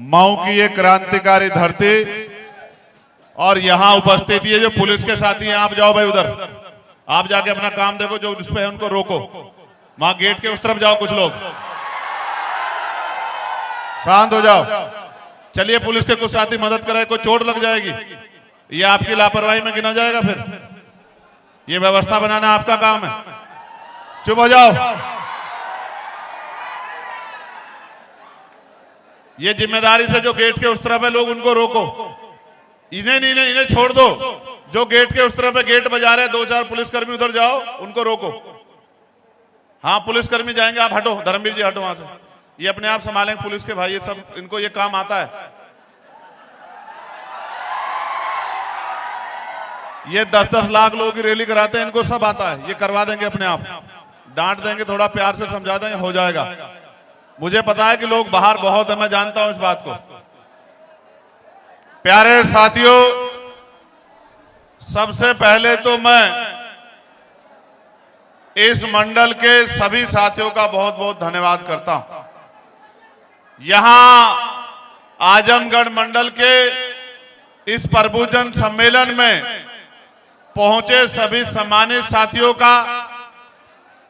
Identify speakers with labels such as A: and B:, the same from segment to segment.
A: मऊ की ये क्रांतिकारी धरती और यहाँ उपस्थित ये जो पुलिस के साथी हैं, आप जाओ भाई उधर, आप जाके अपना काम देखो, जो उस पे है उनको रोको। वहां गेट के उस तरफ जाओ, कुछ लोग शांत हो जाओ। चलिए पुलिस के कुछ साथी मदद कराए, कोई चोट लग जाएगी, ये आपकी लापरवाही में गिना जाएगा। फिर ये व्यवस्था बनाना आपका काम है। चुप हो जाओ। ये जिम्मेदारी से जो गेट के उस तरफ है लोग, उनको रोको। इन्हें छोड़ दो। जो गेट के उस तरफ है, गेट बजा रहे हैं, 2-4 पुलिसकर्मी उधर जाओ, उनको रोको। हाँ पुलिसकर्मी जाएंगे, आप हटो, धर्मवीर जी हटो वहां से। ये अपने आप संभालेंगे पुलिस के भाई, ये सब इनको ये काम आता है। ये 10-10 लाख लोगों की रैली कराते हैं, इनको सब आता है, ये करवा देंगे अपने आप। डांट देंगे, थोड़ा प्यार से समझा देंगे, हो जाएगा। मुझे पता है कि लोग बाहर बहुत है, मैं जानता हूं इस बात को। प्यारे साथियों, सबसे पहले तो मैं इस मंडल के सभी साथियों का बहुत बहुत धन्यवाद करता हूं। यहां आजमगढ़ मंडल के इस प्रभुजन सम्मेलन में पहुंचे सभी सम्मानित साथियों का,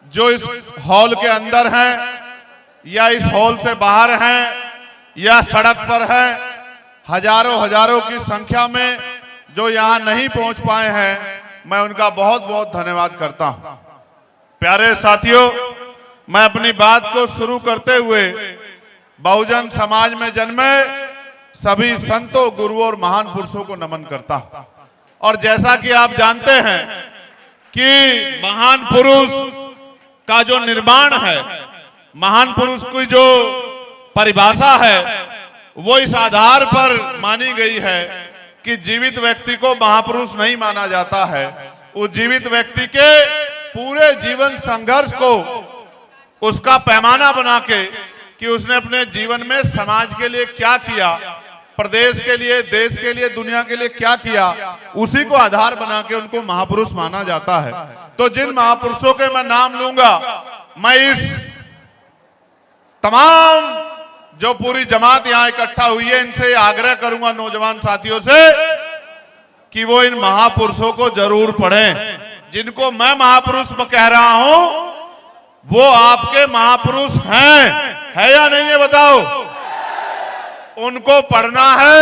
A: जो इस हॉल के अंदर हैं या इस हॉल से बाहर हैं या सड़क पर हैं, हजारों की संख्या में जो यहां नहीं पहुंच पाए हैं, मैं उनका बहुत बहुत धन्यवाद करता हूं। प्यारे साथियों, मैं अपनी बात को शुरू करते हुए बहुजन समाज में जन्मे सभी संतों, गुरुओं और महान पुरुषों को नमन करता हूं। और जैसा कि आप जानते हैं कि महान पुरुष का जो निर्माण है, महान पुरुष की जो परिभाषा है, वो इस आधार पर मानी गई है कि जीवित व्यक्ति को महापुरुष नहीं माना जाता है। उस जीवित व्यक्ति के पूरे जीवन संघर्ष को उसका पैमाना बना के कि उसने अपने जीवन में समाज के लिए क्या किया, प्रदेश के लिए, देश के लिए, दुनिया के लिए क्या किया, उसी को आधार बना के उनको महापुरुष माना जाता है। तो जिन महापुरुषों के मैं नाम लूंगा, मैं इस तमाम जो पूरी जमात यहां इकट्ठा हुई है, इनसे आग्रह करूंगा, नौजवान साथियों से, कि वो इन महापुरुषों को जरूर पढ़ें। जिनको मैं महापुरुष कह रहा हूं, वो आपके महापुरुष है या नहीं, ये बताओ। उनको पढ़ना है,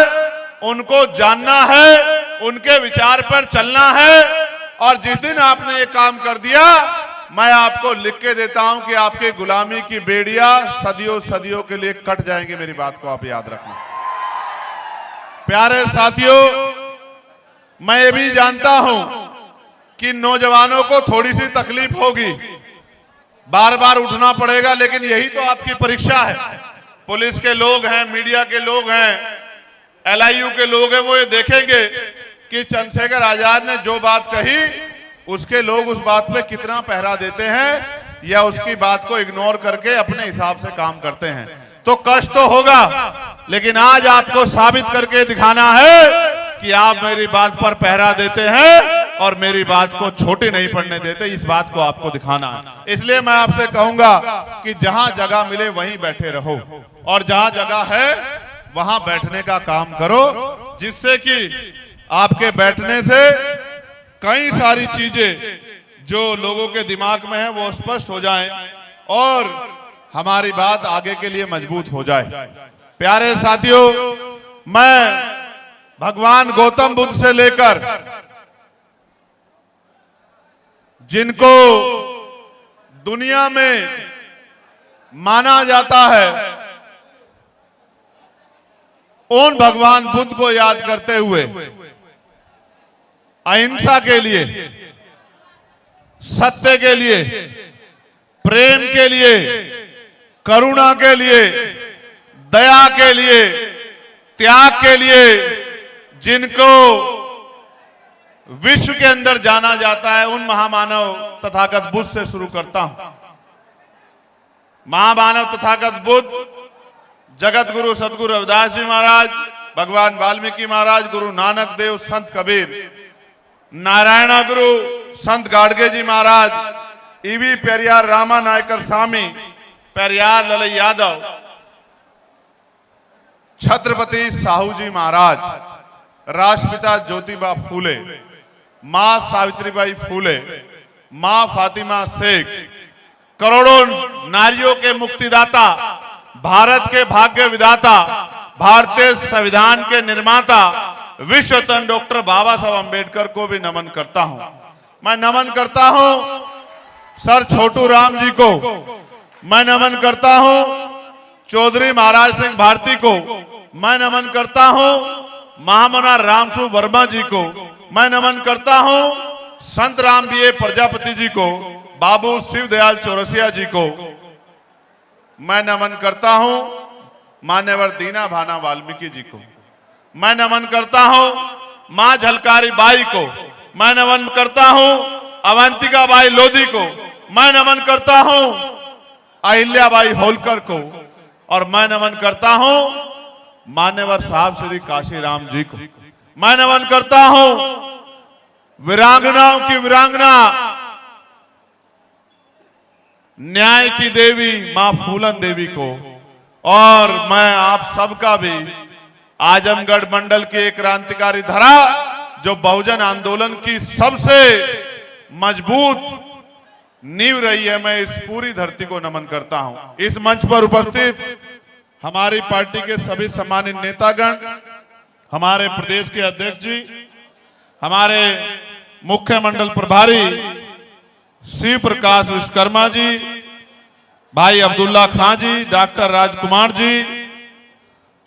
A: उनको जानना है, उनके विचार पर चलना है। और जिस दिन आपने ये काम कर दिया, मैं आपको लिख के देता हूं कि आपकी गुलामी की बेड़ियां सदियों सदियों के लिए कट जाएंगे। मेरी बात को आप याद रखना। प्यारे साथियों, मैं ये भी जानता हूं कि नौजवानों को थोड़ी सी तकलीफ होगी, बार बार उठना पड़ेगा, लेकिन यही तो आपकी परीक्षा है। पुलिस के लोग हैं, मीडिया के लोग हैं, LIU के लोग हैं, वो ये देखेंगे कि चंद्रशेखर आजाद ने जो बात कही, उसके लोग उस बात पे कितना पहरा देते हैं या उसकी बात को इग्नोर करके अपने हिसाब से काम करते हैं। तो कष्ट तो होगा, लेकिन आज आपको साबित करके दिखाना है कि आप मेरी बात पर पहरा देते हैं और मेरी बात को छोटी नहीं पड़ने देते। इस बात को आपको दिखाना है। इसलिए मैं आपसे कहूंगा कि जहां जगह मिले वहीं बैठे रहो, और जहां जगह है वहां बैठने का काम करो, जिससे कि आपके बैठने से कई सारी चीजें जो लोगों के दिमाग में है वो स्पष्ट हो जाएं और हमारी बात आगे के लिए मजबूत हो जाए। प्यारे साथियों, मैं भगवान गौतम बुद्ध से लेकर जिनको दुनिया में माना जाता है, उन भगवान बुद्ध को याद करते हुए अहिंसा के लिए, सत्य के लिए, प्रेम के लिए, करुणा के लिए, दया के लिए, त्याग के लिए, जिनको विश्व के अंदर जाना जाता है, उन महामानव तथागत बुद्ध से शुरू करता हूं। महामानव तथागत बुद्ध जगत गुरु सदगुरु रविदास जी महाराज, भगवान वाल्मीकि महाराज, गुरु नानक देव, संत कबीर, नारायण गुरु संत गाडगे जी महाराज, ईवी पेरियार रामा नायकर स्वामी, पेरियार ललई यादव, छत्रपति साहू जी महाराज, राष्ट्रपिता ज्योतिबा फूले, मां सावित्रीबाई फूले, मां फातिमा शेख, करोड़ों नारियों के मुक्तिदाता, भारत के भाग्य विधाता, भारतीय संविधान के निर्माता, विश्व रत्न डॉक्टर बाबा साहब अंबेडकर को भी नमन करता हूं। मैं नमन करता हूं सर छोटू राम जी को, मैं नमन करता हूं चौधरी महाराज सिंह भारती को, मैं नमन करता हूं महामना रामसु वर्मा जी को, मैं नमन करता हूं संत राम बीए प्रजापति जी को, बाबू शिवदयाल चौरसिया जी को, मैं नमन करता हूं मान्यवर दीना भाना वाल्मीकि जी को, मैं नमन करता हूं मां झलकारी बाई को, मैं नमन करता हूं अवंतिका बाई लोधी को, मैं नमन करता हूं अहिल्याबाई होलकर को, और मैं नमन करता हूं मान्यवर साहब श्री काशीराम जी को। मैं नमन करता हूं वीरांगनाओं की वीरांगना, न्याय की देवी मां फूलन देवी को, और मैं आप सबका भी आजमगढ़ मंडल की एक क्रांतिकारी धारा जो बहुजन आंदोलन की सबसे मजबूत नींव रही है, मैं इस पूरी धरती को नमन करता हूं। इस मंच पर उपस्थित हमारी पार्टी के सभी सम्मानित नेतागण, हमारे प्रदेश के अध्यक्ष जी, हमारे मुख्य मंडल प्रभारी शिव प्रकाश विश्वकर्मा जी, भाई अब्दुल्ला खां जी, डॉक्टर राजकुमार जी,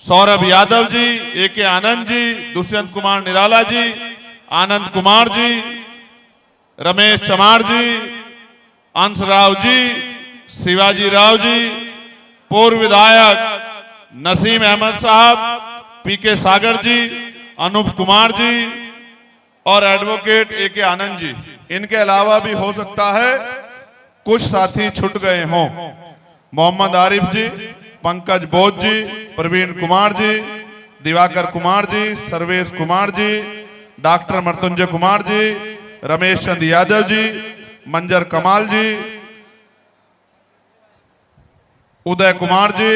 A: सौरभ यादव जी, ए.के. आनंद जी, दुष्यंत कुमार निराला जी, आनंद कुमार जी, रमेश चमार जी, अंशराव जी, शिवाजी राव जी, पूर्व विधायक नसीम अहमद साहब, पी.के. सागर जी, अनूप कुमार जी और एडवोकेट ए.के. आनंद जी। इनके अलावा भी हो सकता है कुछ साथी छूट गए हों। मोहम्मद आरिफ जी, पंकज बोध जी, प्रवीण कुमार जी, दिवाकर कुमार जी, सर्वेश कुमार जी, डॉक्टर मृत्युंजय कुमार जी, रमेश चंद यादव जी, मंजर कमाल जी, उदय कुमार जी,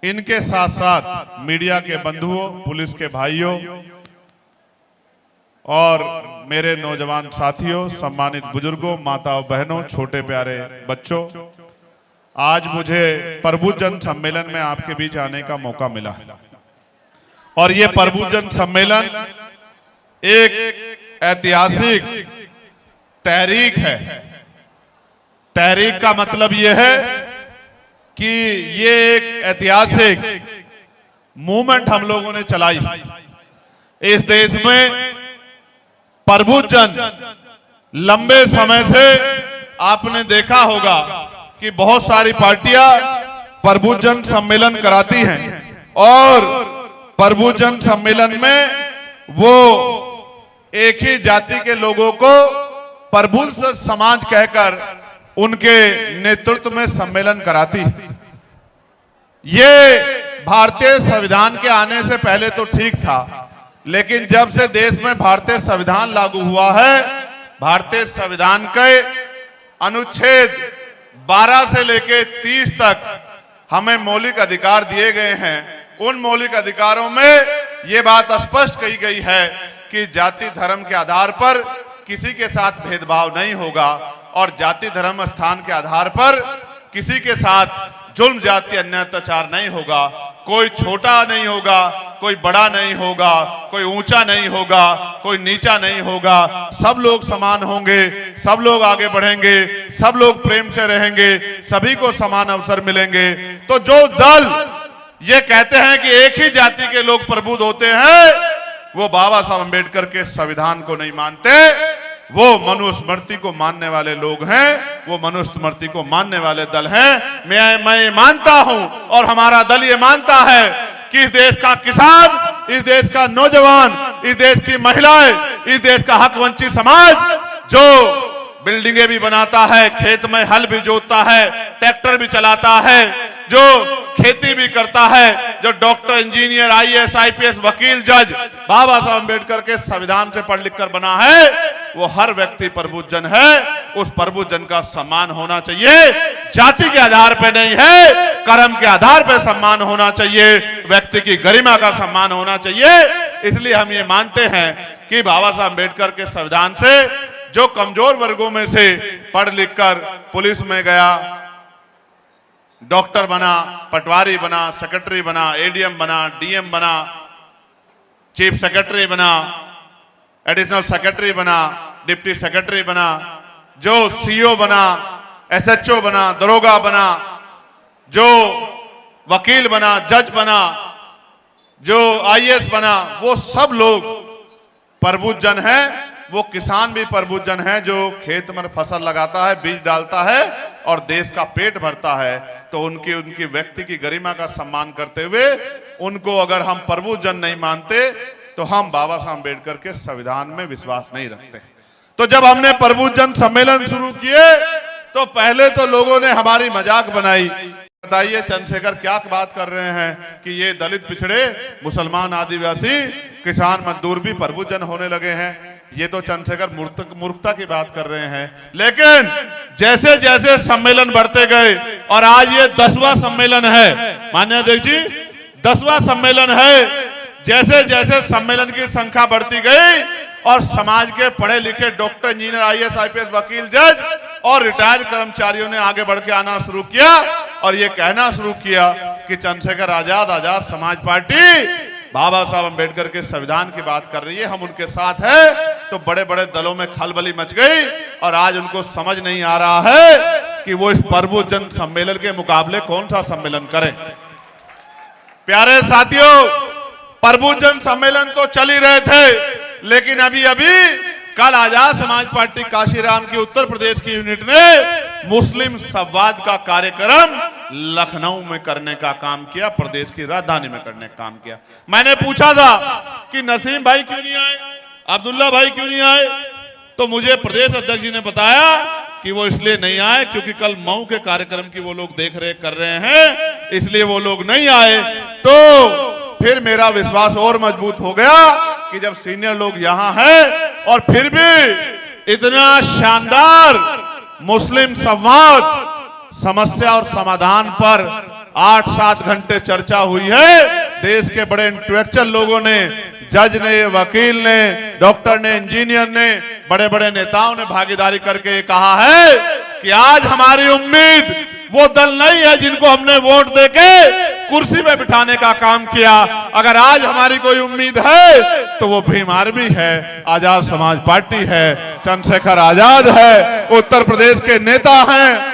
A: इनके साथ साथ मीडिया के बंधुओं, पुलिस के भाइयों और मेरे नौजवान साथियों, सम्मानित बुजुर्गों, माताओं, बहनों, छोटे प्यारे बच्चों, आज मुझे प्रबुद्धजन सम्मेलन में आपके बीच आने का मौका मिला और ये प्रबुद्धजन सम्मेलन एक ऐतिहासिक तहरीक है। तहरीक का मतलब यह है कि ये एक ऐतिहासिक मूवमेंट हम लोगों ने चलाई। इस देश में प्रबुद्धजन लंबे समय से आपने देखा होगा कि बहुत सारी पार्टियां प्रबुद्धजन सम्मेलन कराती हैं और प्रबुद्धजन सम्मेलन में वो एक ही जाति के लोगों को प्रबुद्ध समाज कहकर उनके नेतृत्व में सम्मेलन कराती है। ये भारतीय संविधान के आने से पहले तो ठीक था, लेकिन जब से देश में भारतीय संविधान लागू हुआ है, भारतीय संविधान के अनुच्छेद 12 से लेकर 30 तक हमें मौलिक अधिकार दिए गए हैं। उन मौलिक अधिकारों में ये बात स्पष्ट कही गई है कि जाति धर्म के आधार पर किसी के साथ भेदभाव नहीं होगा और जाति धर्म स्थान के आधार पर किसी के साथ जुल्म जाति अन्याय अत्याचार नहीं होगा। कोई छोटा नहीं होगा, कोई बड़ा नहीं होगा, कोई ऊंचा नहीं होगा, कोई नीचा नहीं होगा। सब लोग समान होंगे, सब लोग आगे बढ़ेंगे, सब लोग प्रेम से रहेंगे, सभी को समान अवसर मिलेंगे। तो जो दल ये कहते हैं कि एक ही जाति के लोग प्रबुद्ध होते हैं, वो बाबा साहब अम्बेडकर के संविधान को नहीं मानते। वो मनुस्मृति को मानने वाले लोग हैं, वो मनुस्मृति को मानने वाले दल हैं। मैं ये मानता हूं और हमारा दल ये मानता है कि इस देश का किसान, इस देश का नौजवान, इस देश की महिलाएं, इस देश का हक वंचित समाज जो बिल्डिंगें भी बनाता है, खेत में हल भी जोतता है, ट्रैक्टर भी चलाता है, जो खेती भी करता है, जो डॉक्टर, इंजीनियर, आईएएस, आईपीएस, वकील, जज बाबा साहब अम्बेडकर के संविधान से पढ़ लिख कर बना है, वो हर व्यक्ति प्रबुद्धजन है। उस प्रबुद्धजन का सम्मान होना चाहिए, जाति के आधार पर नहीं है, कर्म के आधार पर सम्मान होना चाहिए, व्यक्ति की गरिमा का सम्मान होना चाहिए। इसलिए हम ये मानते हैं कि बाबा साहब अम्बेडकर के संविधान से जो कमजोर वर्गों में से पढ़ लिख कर पुलिस में गया, डॉक्टर बना, पटवारी बना, सेक्रेटरी बना, एडीएम बना, डीएम बना, चीफ सेक्रेटरी बना, एडिशनल सेक्रेटरी बना, डिप्टी सेक्रेटरी बना, जो सीईओ बना, एसएचओ बना, दरोगा बना, जो वकील बना, जज बना, जो आईएएस बना, वो सब लोग प्रबुद्धजन है। वो किसान भी प्रबुद्धजन है जो खेत में फसल लगाता है, बीज डालता है और देश का पेट भरता है। तो उनकी व्यक्ति की गरिमा का सम्मान करते हुए उनको अगर हम प्रबुद्धजन नहीं मानते तो हम बाबा साहब अम्बेडकर के संविधान में विश्वास नहीं रखते। तो जब हमने प्रबुद्धजन सम्मेलन शुरू किए तो पहले तो लोगों ने हमारी मजाक बनाई, बताइए चंद्रशेखर क्या बात कर रहे हैं कि ये दलित, पिछड़े, मुसलमान, आदिवासी, किसान, मजदूर भी प्रबुद्धजन होने लगे हैं। ये तो चंद्रशेखर मूर्खता की बात कर रहे हैं। लेकिन जैसे जैसे सम्मेलन बढ़ते गए और आज ये 10वां सम्मेलन है, माननीय अध्यक्ष जी 10वां सम्मेलन है, जैसे जैसे सम्मेलन की संख्या बढ़ती गई और समाज के पढ़े लिखे डॉक्टर, इंजीनियर, आईएएस, आईपीएस, वकील, जज और रिटायर्ड कर्मचारियों ने आगे बढ़ के आना शुरू किया और ये कहना शुरू किया कि चंद्रशेखर आजाद समाज पार्टी बाबा साहब अम्बेडकर के संविधान की बात कर रही है, हम उनके साथ है। तो बड़े बड़े दलों में खलबली मच गई और आज उनको समझ नहीं आ रहा है कि वो इस प्रबुद्धजन सम्मेलन के मुकाबले कौन सा सम्मेलन करें। प्यारे साथियों, प्रबुद्धजन सम्मेलन तो चल ही रहे थे, लेकिन अभी कल आजाद समाज पार्टी काशीराम की उत्तर प्रदेश की यूनिट ने मुस्लिम संवाद का कार्यक्रम लखनऊ में करने का काम किया, प्रदेश की राजधानी में करने का काम किया। मैंने पूछा था कि नसीम भाई क्यों नहीं आए, अब्दुल्ला भाई क्यों नहीं आए, तो मुझे प्रदेश अध्यक्ष जी ने बताया कि वो इसलिए नहीं आए क्योंकि कल मऊ के कार्यक्रम की वो लोग देख रेख कर रहे हैं, इसलिए वो लोग नहीं आए। तो फिर मेरा विश्वास और मजबूत हो गया कि जब सीनियर लोग यहाँ हैं और फिर भी इतना शानदार मुस्लिम संवाद, समस्या और समाधान पर 8-7 घंटे चर्चा हुई है। देश के बड़े इंटेलेक्चुअल लोगों ने, जज ने, वकील ने, डॉक्टर ने, इंजीनियर ने, बड़े बड़े नेताओं ने भागीदारी करके कहा है कि आज हमारी उम्मीद वो दल नहीं है जिनको हमने वोट देके कुर्सी पे बिठाने का काम किया। अगर आज हमारी कोई उम्मीद है तो वो भीम आर्मी है, आजाद समाज पार्टी है, चंद्रशेखर आजाद है, उत्तर प्रदेश के नेता हैं।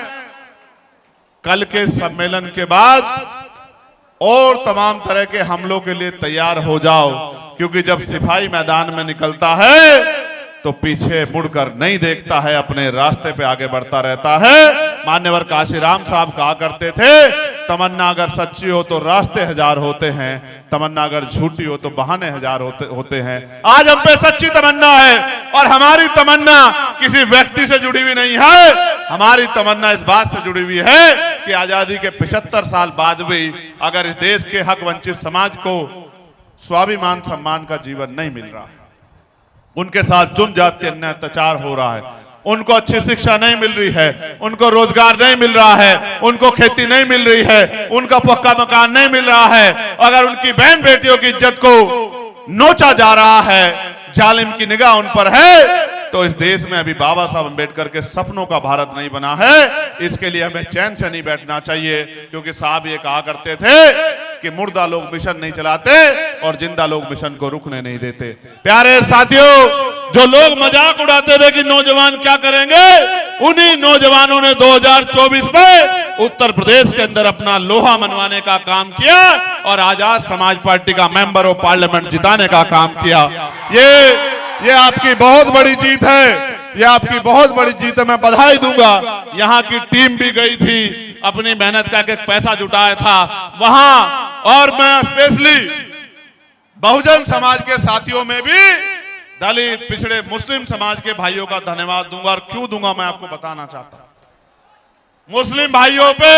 A: कल के सम्मेलन के बाद और तमाम तरह के हमलों के लिए तैयार हो जाओ, क्योंकि जब सिपाही मैदान में निकलता है तो पीछे मुड़कर नहीं देखता है, अपने रास्ते पे आगे बढ़ता रहता है। मान्यवर काशीराम साहब कहा करते थे, तमन्ना अगर सच्ची हो तो रास्ते हजार होते हैं, तमन्ना अगर झूठी हो तो बहाने हजार होते हैं। आज हम पे सच्ची तमन्ना है और हमारी तमन्ना किसी व्यक्ति से जुड़ी हुई नहीं है, हमारी तमन्ना इस बात से जुड़ी हुई है कि आजादी के 75 साल बाद भी अगर इस देश के हक वंचित समाज को स्वाभिमान सम्मान का जीवन नहीं मिल रहा है, उनके साथ जुर्म जाति अन्याय अत्याचार हो रहा है, उनको अच्छी शिक्षा नहीं मिल रही है, उनको रोजगार नहीं मिल रहा है, उनको खेती नहीं मिल रही है, उनका पक्का मकान नहीं मिल रहा है, अगर उनकी बहन बेटियों की इज्जत को नोचा जा रहा है, जालिम की निगाह उन पर है, तो इस देश में अभी बाबा साहब अम्बेडकर के सपनों का भारत नहीं बना है। इसके लिए हमें चैन से नहीं बैठना चाहिए, क्योंकि साहब ये कहा करते थे कि मुर्दा लोग मिशन नहीं चलाते और जिंदा लोग मिशन को रुकने नहीं देते। प्यारे साथियों, जो लोग मजाक उड़ाते थे कि नौजवान क्या करेंगे, उन्हीं नौजवानों ने 2024 में उत्तर प्रदेश के अंदर अपना लोहा मनवाने का काम किया और आजाद समाज पार्टी का मेंबर ऑफ पार्लियामेंट जिताने का काम किया। ये आपकी बहुत बड़ी जीत है, ये आपकी बहुत बड़ी जीत है, मैं बधाई दूंगा। यहाँ की टीम भी गई थी, अपनी मेहनत करके पैसा जुटाया था वहां, और मैं स्पेशली बहुजन समाज के साथियों में भी दलित, पिछड़े, मुस्लिम समाज के भाइयों का धन्यवाद दूंगा। और क्यों दूंगा मैं आपको बताना चाहता हूं। मुस्लिम भाइयों पे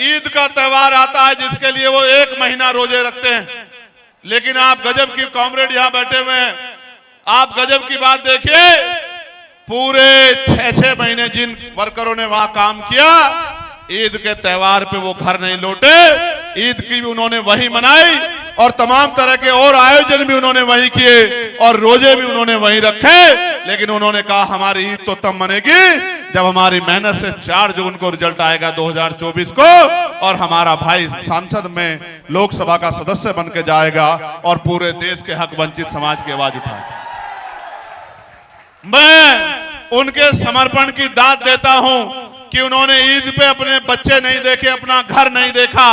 A: ईद का त्योहार आता है जिसके लिए वो 1 महीना रोजे रखते हैं, लेकिन आप गजब की कॉमरेड यहां बैठे हुए हैं, आप गजब की बात देखिए, पूरे 6-6 महीने जिन वर्करों ने वहां काम किया, ईद के त्योहार पे वो घर नहीं लौटे, ईद की भी उन्होंने वही मनाई और तमाम तरह के और आयोजन भी उन्होंने वही किए और रोजे भी उन्होंने वही रखे। लेकिन उन्होंने कहा हमारी ईद तो तब मनेगी जब हमारी मेहनत से 4 जून को रिजल्ट आएगा 2024 को, और हमारा भाई सांसद में लोकसभा का सदस्य बन के जाएगा और पूरे देश के हक वंचित समाज की आवाज उठाएगा। मैं उनके समर्पण की दाद देता हूं कि उन्होंने ईद पे अपने बच्चे नहीं देखे, अपना घर नहीं देखा।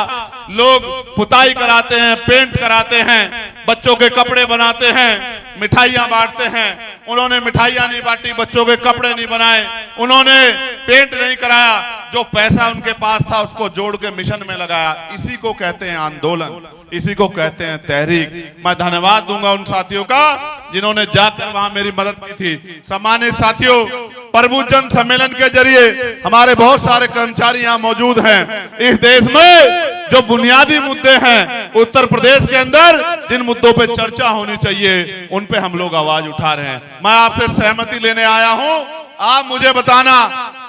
A: लोग पुताई कराते हैं, पेंट कराते हैं, बच्चों के कपड़े बनाते हैं, मिठाइयां बांटते हैं। उन्होंने मिठाइयां नहीं बांटी, बच्चों के कपड़े नहीं बनाए, उन्होंने पेंट नहीं कराया। जो पैसा उनके पास था उसको जोड़ के मिशन में लगाया। इसी को कहते हैं आंदोलन, इसी को कहते हैं तहरीक। मैं धन्यवाद दूंगा उन साथियों का जिन्होंने जाकर वहां मेरी मदद की थी। सम्मानित साथियों, प्रभु जन सम्मेलन के जरिए हमारे बहुत सारे कर्मचारी यहाँ मौजूद हैं। इस देश में जो बुनियादी मुद्दे हैं, उत्तर प्रदेश के अंदर जिन मुद्दों पे चर्चा होनी चाहिए, उन पे हम लोग आवाज उठा रहे हैं। मैं आपसे सहमति लेने आया हूं, आप मुझे बताना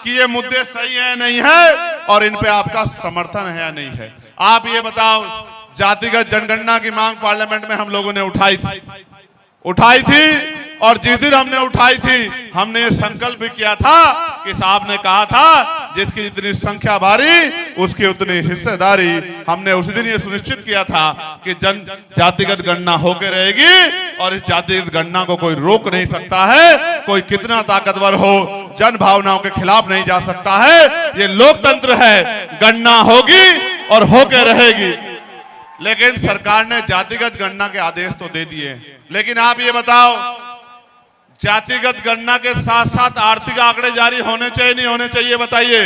A: कि ये मुद्दे सही है नहीं है और इन पे आपका समर्थन है या नहीं है। आप ये बताओ, जातिगत जनगणना की मांग पार्लियामेंट में हम लोगों ने उठाई थी और जिस दिन हमने उठाई थी हमने ये संकल्प भी किया था कि साहब ने कहा था जिसकी जितनी संख्या भारी उसकी उतनी हिस्सेदारी। हमने उसी दिन ये सुनिश्चित किया था कि जन जातिगत गणना होकर रहेगी और इस जातिगत गणना को कोई रोक नहीं सकता है। कोई कितना ताकतवर हो, जन भावनाओं के खिलाफ नहीं जा सकता है। ये लोकतंत्र है, गणना होगी और होकर रहेगी। लेकिन सरकार ने जातिगत गणना के आदेश तो दे दिए, लेकिन आप ये बताओ, जातिगत गणना के साथ साथ आर्थिक आंकड़े जारी होने चाहिए नहीं होने चाहिए? बताइए,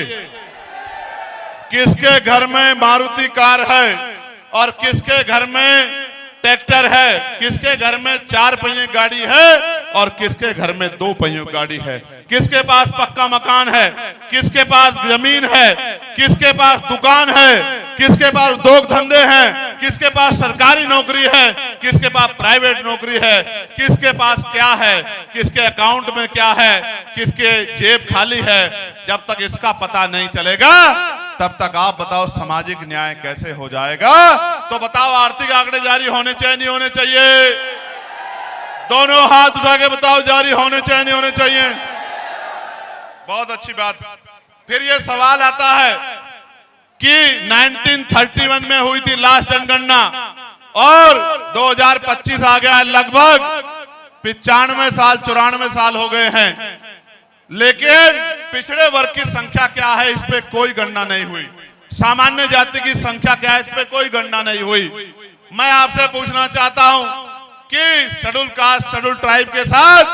A: किसके घर में मारुति कार है और किसके घर में ट्रैक्टर है, किसके घर में 4 पहिए गाड़ी है और किसके घर में 2 पहियों गाड़ी है, किसके पास पक्का मकान है, किसके पास जमीन है, किसके पास दुकान है, किसके पास उद्योग धंधे हैं, किसके पास सरकारी नौकरी है, किसके पास प्राइवेट नौकरी है, किसके पास क्या है, किसके अकाउंट में क्या है, किसके जेब खाली है। जब तक इसका पता नहीं चलेगा तब तक आप बताओ सामाजिक न्याय कैसे हो जाएगा? तो बताओ, आर्थिक आंकड़े जारी होने चाहिए नहीं होने चाहिए? दोनों हाथ उठा के बताओ, जारी होने चाहिए नहीं होने चाहिए? बहुत अच्छी बात। फिर ये सवाल आता है कि 1931 में हुई थी लास्ट जनगणना और 2025 आ गया है, लगभग 95 साल 94 साल हो गए हैं, लेकिन पिछड़े वर्ग की संख्या क्या है इस पे कोई गणना नहीं हुई। सामान्य जाति की संख्या क्या है इस पे कोई गणना नहीं हुई। मैं आपसे पूछना चाहता हूं कि शेड्यूल कास्ट शेड्यूल ट्राइब के साथ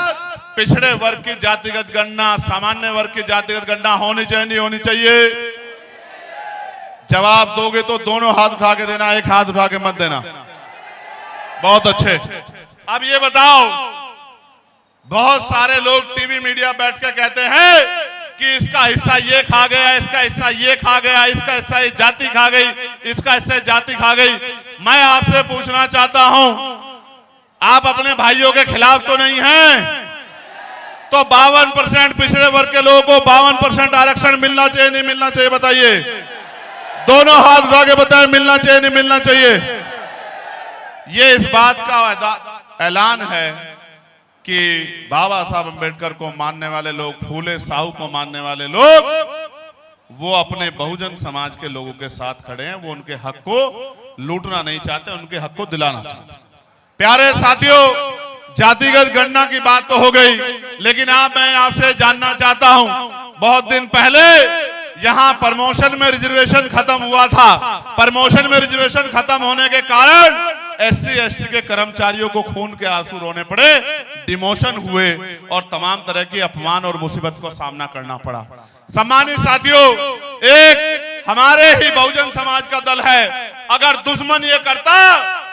A: पिछड़े वर्ग की जातिगत गणना, सामान्य वर्ग की जातिगत गणना होनी चाहिए नहीं होनी चाहिए? जवाब दोगे तो दोनों हाथ उठा के देना, एक हाथ उठा के मत देना। बहुत अच्छे। अब ये बताओ, बहुत सारे लोग टीवी मीडिया बैठ के कहते हैं कि इसका हिस्सा ये खा गया, इसका हिस्सा ये खा गया, इसका हिस्सा ये जाति खा गई, इसका हिस्सा जाति खा गई। मैं आपसे पूछना चाहता हूं, आप अपने भाइयों के खिलाफ तो नहीं हैं? तो 52% पिछड़े वर्ग के लोगों को 52% आरक्षण मिलना चाहिए नहीं मिलना चाहिए? बताइए, दोनों हाथ उठा के बताएं, मिलना चाहिए नहीं मिलना चाहिए? ये इस बात का ऐलान है कि बाबा साहब अंबेडकर को मानने वाले लोग, फूले साहू को मानने वाले लोग, वो अपने बहुजन समाज के लोगों के साथ खड़े हैं। वो उनके हक को लूटना नहीं चाहते, उनके हक को दिलाना चाहते। प्यारे साथियों, जातिगत गणना की बात तो हो गई, लेकिन मैं आपसे जानना चाहता हूं, बहुत दिन पहले यहां प्रमोशन में रिजर्वेशन खत्म हुआ था। प्रमोशन में रिजर्वेशन खत्म होने के कारण SC/ST के कर्मचारियों को खून के आंसू रोने पड़े, डिमोशन हुए और तमाम तरह की अपमान और मुसीबत को सामना करना पड़ा। सम्मानित साथियों, एक हमारे ही बहुजन समाज का दल है। अगर दुश्मन ये करता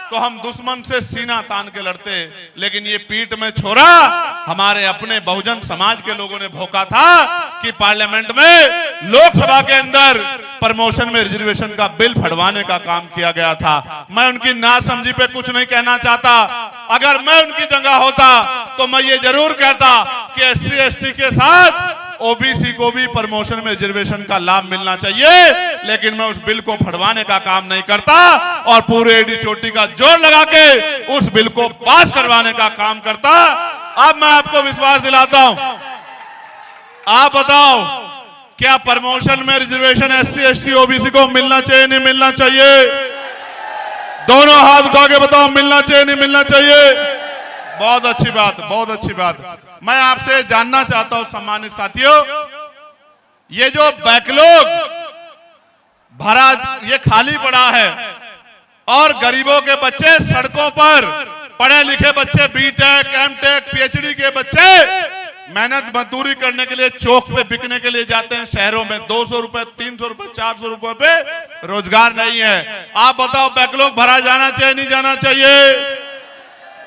A: तो हम दुश्मन से सीना तान के लड़ते, लेकिन ये पीठ में छोरा हमारे अपने बहुजन समाज के लोगों ने भोंका था कि पार्लियामेंट में, लोकसभा के अंदर प्रमोशन में रिजर्वेशन का बिल फड़वाने का काम किया गया था। मैं उनकी नासमझी पे कुछ नहीं कहना चाहता। अगर मैं उनकी जगह होता तो मैं ये जरूर कहता कि SC ST के साथ OBC को भी प्रमोशन में रिजर्वेशन का लाभ मिलना चाहिए, लेकिन मैं उस बिल को फड़वाने का काम नहीं करता और पूरे एडी चोटी का जोर लगा के उस बिल को पास करवाने का काम करता। अब मैं आपको विश्वास दिलाता हूं, आप बताओ क्या प्रमोशन में रिजर्वेशन SC ST OBC को मिलना चाहिए नहीं मिलना चाहिए? दोनों हाथ उठा के बताओ, मिलना चाहिए नहीं मिलना चाहिए? बहुत अच्छी बात, बहुत अच्छी बात। मैं आपसे जानना चाहता हूं सम्मानित साथियों, ये जो बैकलॉग भरा ये खाली पड़ा है और गरीबों के बच्चे सड़कों पर, पढ़े लिखे बच्चे BTech MTech PhD के बच्चे मेहनत मजदूरी करने के लिए चौक पे बिकने के लिए जाते हैं शहरों में। 200 रुपए 300 रुपए 400 रुपए पे रोजगार नहीं है। आप बताओ बैकलॉग भरा जाना चाहिए नहीं जाना चाहिए?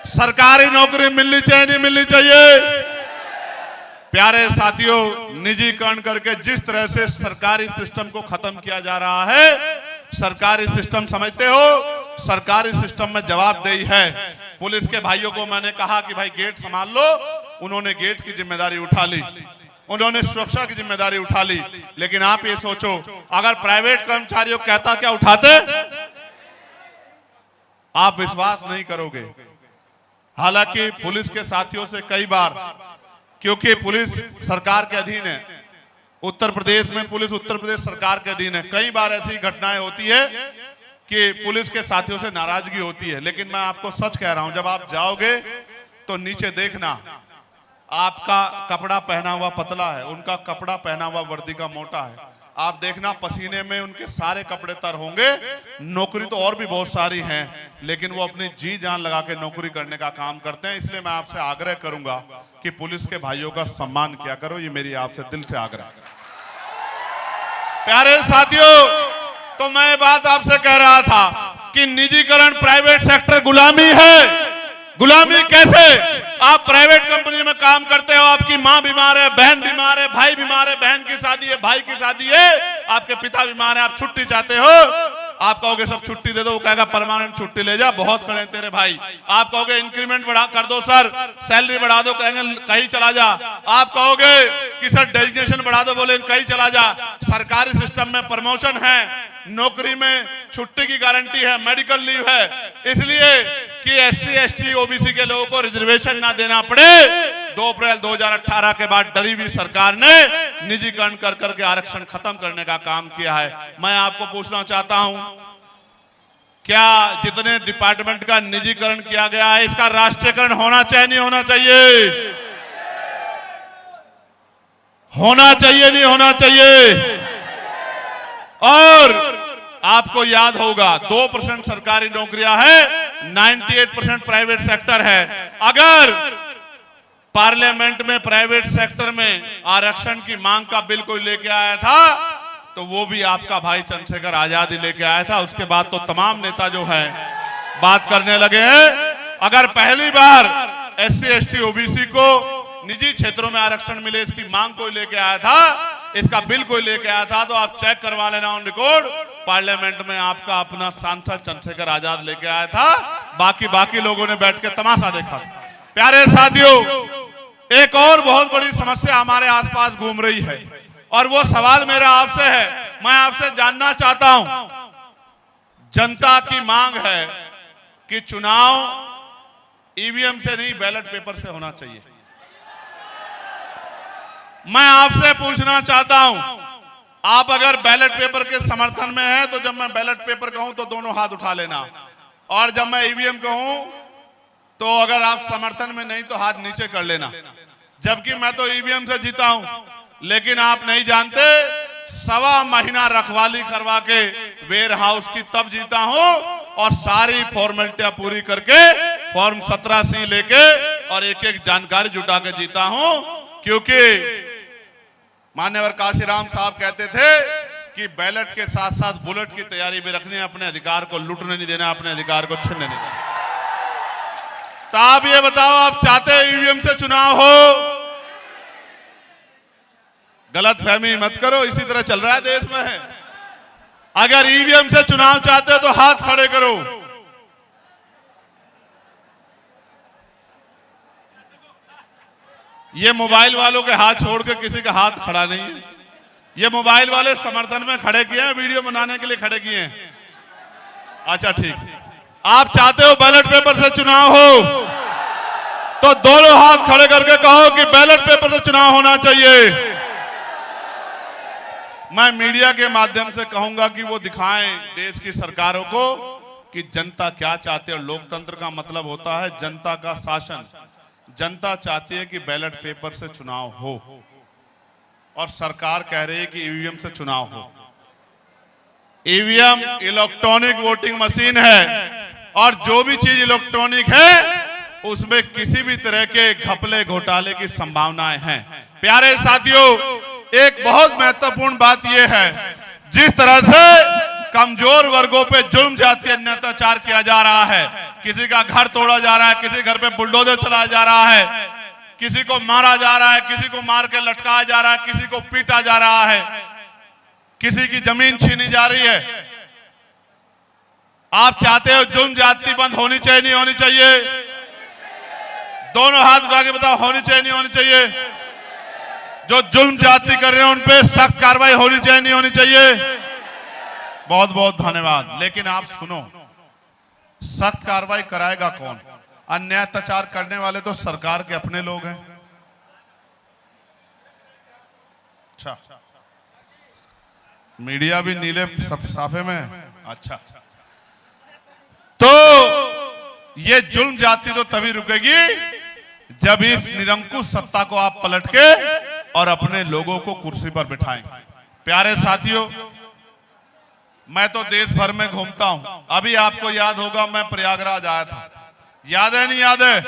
A: सरकारी नौकरी मिलनी चाहिए नहीं मिलनी चाहिए? प्यारे साथियों, निजीकरण करके जिस तरह से सरकारी सिस्टम को खत्म किया जा रहा है, सरकारी सिस्टम समझते हो, सरकारी सिस्टम में जवाबदेही है। पुलिस के भाइयों को मैंने कहा कि भाई गेट संभाल लो, उन्होंने गेट की जिम्मेदारी उठा ली, उन्होंने सुरक्षा की जिम्मेदारी उठा ली। लेकिन आप ये सोचो, अगर प्राइवेट कर्मचारियों कहता क्या उठाते? आप विश्वास नहीं करोगे। हालांकि पुलिस के साथियों से कई बार, क्योंकि पुलिस सरकार के अधीन है, उत्तर प्रदेश में पुलिस उत्तर प्रदेश सरकार के अधीन है, कई बार ऐसी घटनाएं होती है कि पुलिस के साथियों से नाराजगी होती है। लेकिन मैं आपको सच कह रहा हूं, जब आप जाओगे तो नीचे देखना, आपका कपड़ा पहना हुआ पतला है, उनका कपड़ा पहना हुआ वर्दी का मोटा है। आप देखना पसीने में उनके सारे कपड़े तर होंगे। नौकरी तो और भी बहुत सारी हैं, लेकिन वो अपनी जी जान लगा के नौकरी करने का काम करते हैं। इसलिए मैं आपसे आग्रह करूंगा कि पुलिस के भाइयों का सम्मान किया करो, ये मेरी आपसे दिल से आग्रह है। प्यारे साथियों, तो मैं बात आपसे कह रहा था कि निजीकरण, प्राइवेट सेक्टर गुलामी है। गुलामी कैसे? आप प्राइवेट कंपनी में काम करते हो, आपकी माँ बीमार है, बहन बीमार है, भाई बीमार है, बहन की शादी है, भाई की शादी है, आपके पिता बीमार है, आप छुट्टी चाहते हो, आप कहोगे सब छुट्टी दे दो, वो कहेगा परमानेंट छुट्टी ले जा, बहुत खड़े तेरे भाई। आप कहोगे इंक्रीमेंट बढ़ा कर दो सर, सैलरी बढ़ा दो, कहेंगे कहीं चला जा। आप कहोगे कि सर डेजिग्नेशन बढ़ा दो, बोले कहीं चला जा। सरकारी सिस्टम में प्रमोशन है, नौकरी में छुट्टी की गारंटी है, मेडिकल लीव है, इसलिए कि SC ST OBC के लोगों को रिजर्वेशन ना देना पड़े। 2 अप्रैल 2018 के बाद डरी हुई सरकार ने निजीकरण कर करके आरक्षण खत्म करने का काम किया है। मैं आपको पूछना चाहता हूं, क्या जितने डिपार्टमेंट का निजीकरण किया गया है, इसका राष्ट्रीयकरण होना चाहिए नहीं होना चाहिए? होना चाहिए नहीं होना चाहिए? और आपको याद होगा 2% सरकारी नौकरियां हैं, 98% प्राइवेट सेक्टर है। अगर पार्लियामेंट में प्राइवेट सेक्टर में आरक्षण की मांग का बिल कोई लेके आया था तो वो भी आपका भाई चंद्रशेखर आजाद ही लेके आया था। उसके बाद तो तमाम नेता जो हैं बात करने लगे हैं। अगर पहली बार SC ST OBC को निजी क्षेत्रों में आरक्षण मिले, इसकी मांग कोई लेके आया था, इसका बिल कोई लेके आया था, तो आप चेक करवा लेना ऑन रिकॉर्ड, पार्लियामेंट में आपका अपना सांसद चंद्रशेखर आजाद लेके आया था। बाकी लोगों ने बैठ के तमाशा देखा। प्यारे साथियों, एक और बहुत बड़ी समस्या हमारे आसपास घूम रही है और वो सवाल मेरा आपसे है। मैं आपसे जानना चाहता हूं, जनता की मांग है कि चुनाव EVM से नहीं बैलेट पेपर से होना चाहिए। मैं आपसे पूछना चाहता हूं, आप अगर बैलेट पेपर के समर्थन में हैं तो जब मैं बैलेट पेपर कहूं तो दोनों हाथ उठा लेना, और जब मैं EVM कहूं तो अगर आप समर्थन में नहीं तो हाथ नीचे कर लेना। जबकि मैं तो EVM से जीता हूं, लेकिन आप नहीं जानते, 1.25 महीना रखवाली करवा के वेयर हाउस की तब जीता हूं और सारी फॉर्मेलिटियां पूरी करके फॉर्म 17C लेके और एक जानकारी जुटा के जीता हूं। क्योंकि मान्यवर काशीराम साहब कहते थे कि बैलेट के साथ साथ बुलेट की तैयारी भी रखनी है, अपने अधिकार को लूटने नहीं देना, अपने अधिकार को छीनने नहीं देना। तो आप ये बताओ, आप चाहते हैं EVM से चुनाव हो? गलत फहमी मत करो, इसी तरह चल रहा है देश में है। अगर ईवीएम से चुनाव चाहते हो तो हाथ खड़े करो। ये मोबाइल वालों के हाथ छोड़ के किसी का हाथ खड़ा नहीं है। ये मोबाइल वाले समर्थन में खड़े किए हैं, वीडियो बनाने के लिए खड़े किए हैं। अच्छा ठीक, आप चाहते हो बैलेट पेपर से चुनाव हो तो दोनों हाथ खड़े करके कहो कि बैलेट पेपर से चुनाव होना चाहिए। मैं मीडिया के माध्यम से कहूंगा कि वो दिखाएं देश की सरकारों को कि जनता क्या चाहती है। लोकतंत्र का मतलब होता है जनता का शासन। जनता चाहती है कि बैलेट पेपर से चुनाव हो और सरकार कह रही है कि ईवीएम से चुनाव हो। ईवीएम इलेक्ट्रॉनिक वोटिंग मशीन है और जो भी चीज इलेक्ट्रॉनिक है उसमें किसी भी तरह के घपले घोटाले की संभावनाएं हैं। प्यारे साथियों, एक बहुत महत्वपूर्ण बात यह है, जिस तरह से कमजोर वर्गों पे जुल्म जातीय अत्याचार किया जा रहा है, किसी का घर तोड़ा जा रहा है, किसी घर पे बुलडोजर चलाया जा रहा है, किसी को मारा जा रहा है, किसी को मार के लटकाया जा रहा है, किसी को पीटा जा रहा है, किसी की जमीन छीनी जा रही है। आप चाहते हो जुल्म जाति बंद होनी चाहिए, नहीं होनी चाहिए? दोनों हाथ उठा के बताओ, होनी चाहिए, नहीं होनी चाहिए? जो जुल्म जाति कर रहे हैं उन पे सख्त कार्रवाई होनी चाहिए, नहीं होनी चाहिए? बहुत बहुत धन्यवाद। लेकिन आप सुनो, सख्त कार्रवाई कराएगा कौन? अन्याय अत्याचार करने वाले तो सरकार के अपने लोग हैं। अच्छा, मीडिया भी नीले साफे में है। अच्छा, तो ये जुल्म जाति तो तभी रुकेगी जब इस निरंकुश सत्ता को आप पलट के और अपने लोगों को कुर्सी पर बिठाएंगे। प्यारे साथियों, मैं तो देश भर में घूमता हूं। अभी आपको याद होगा मैं प्रयागराज आया था, याद है नहीं याद है?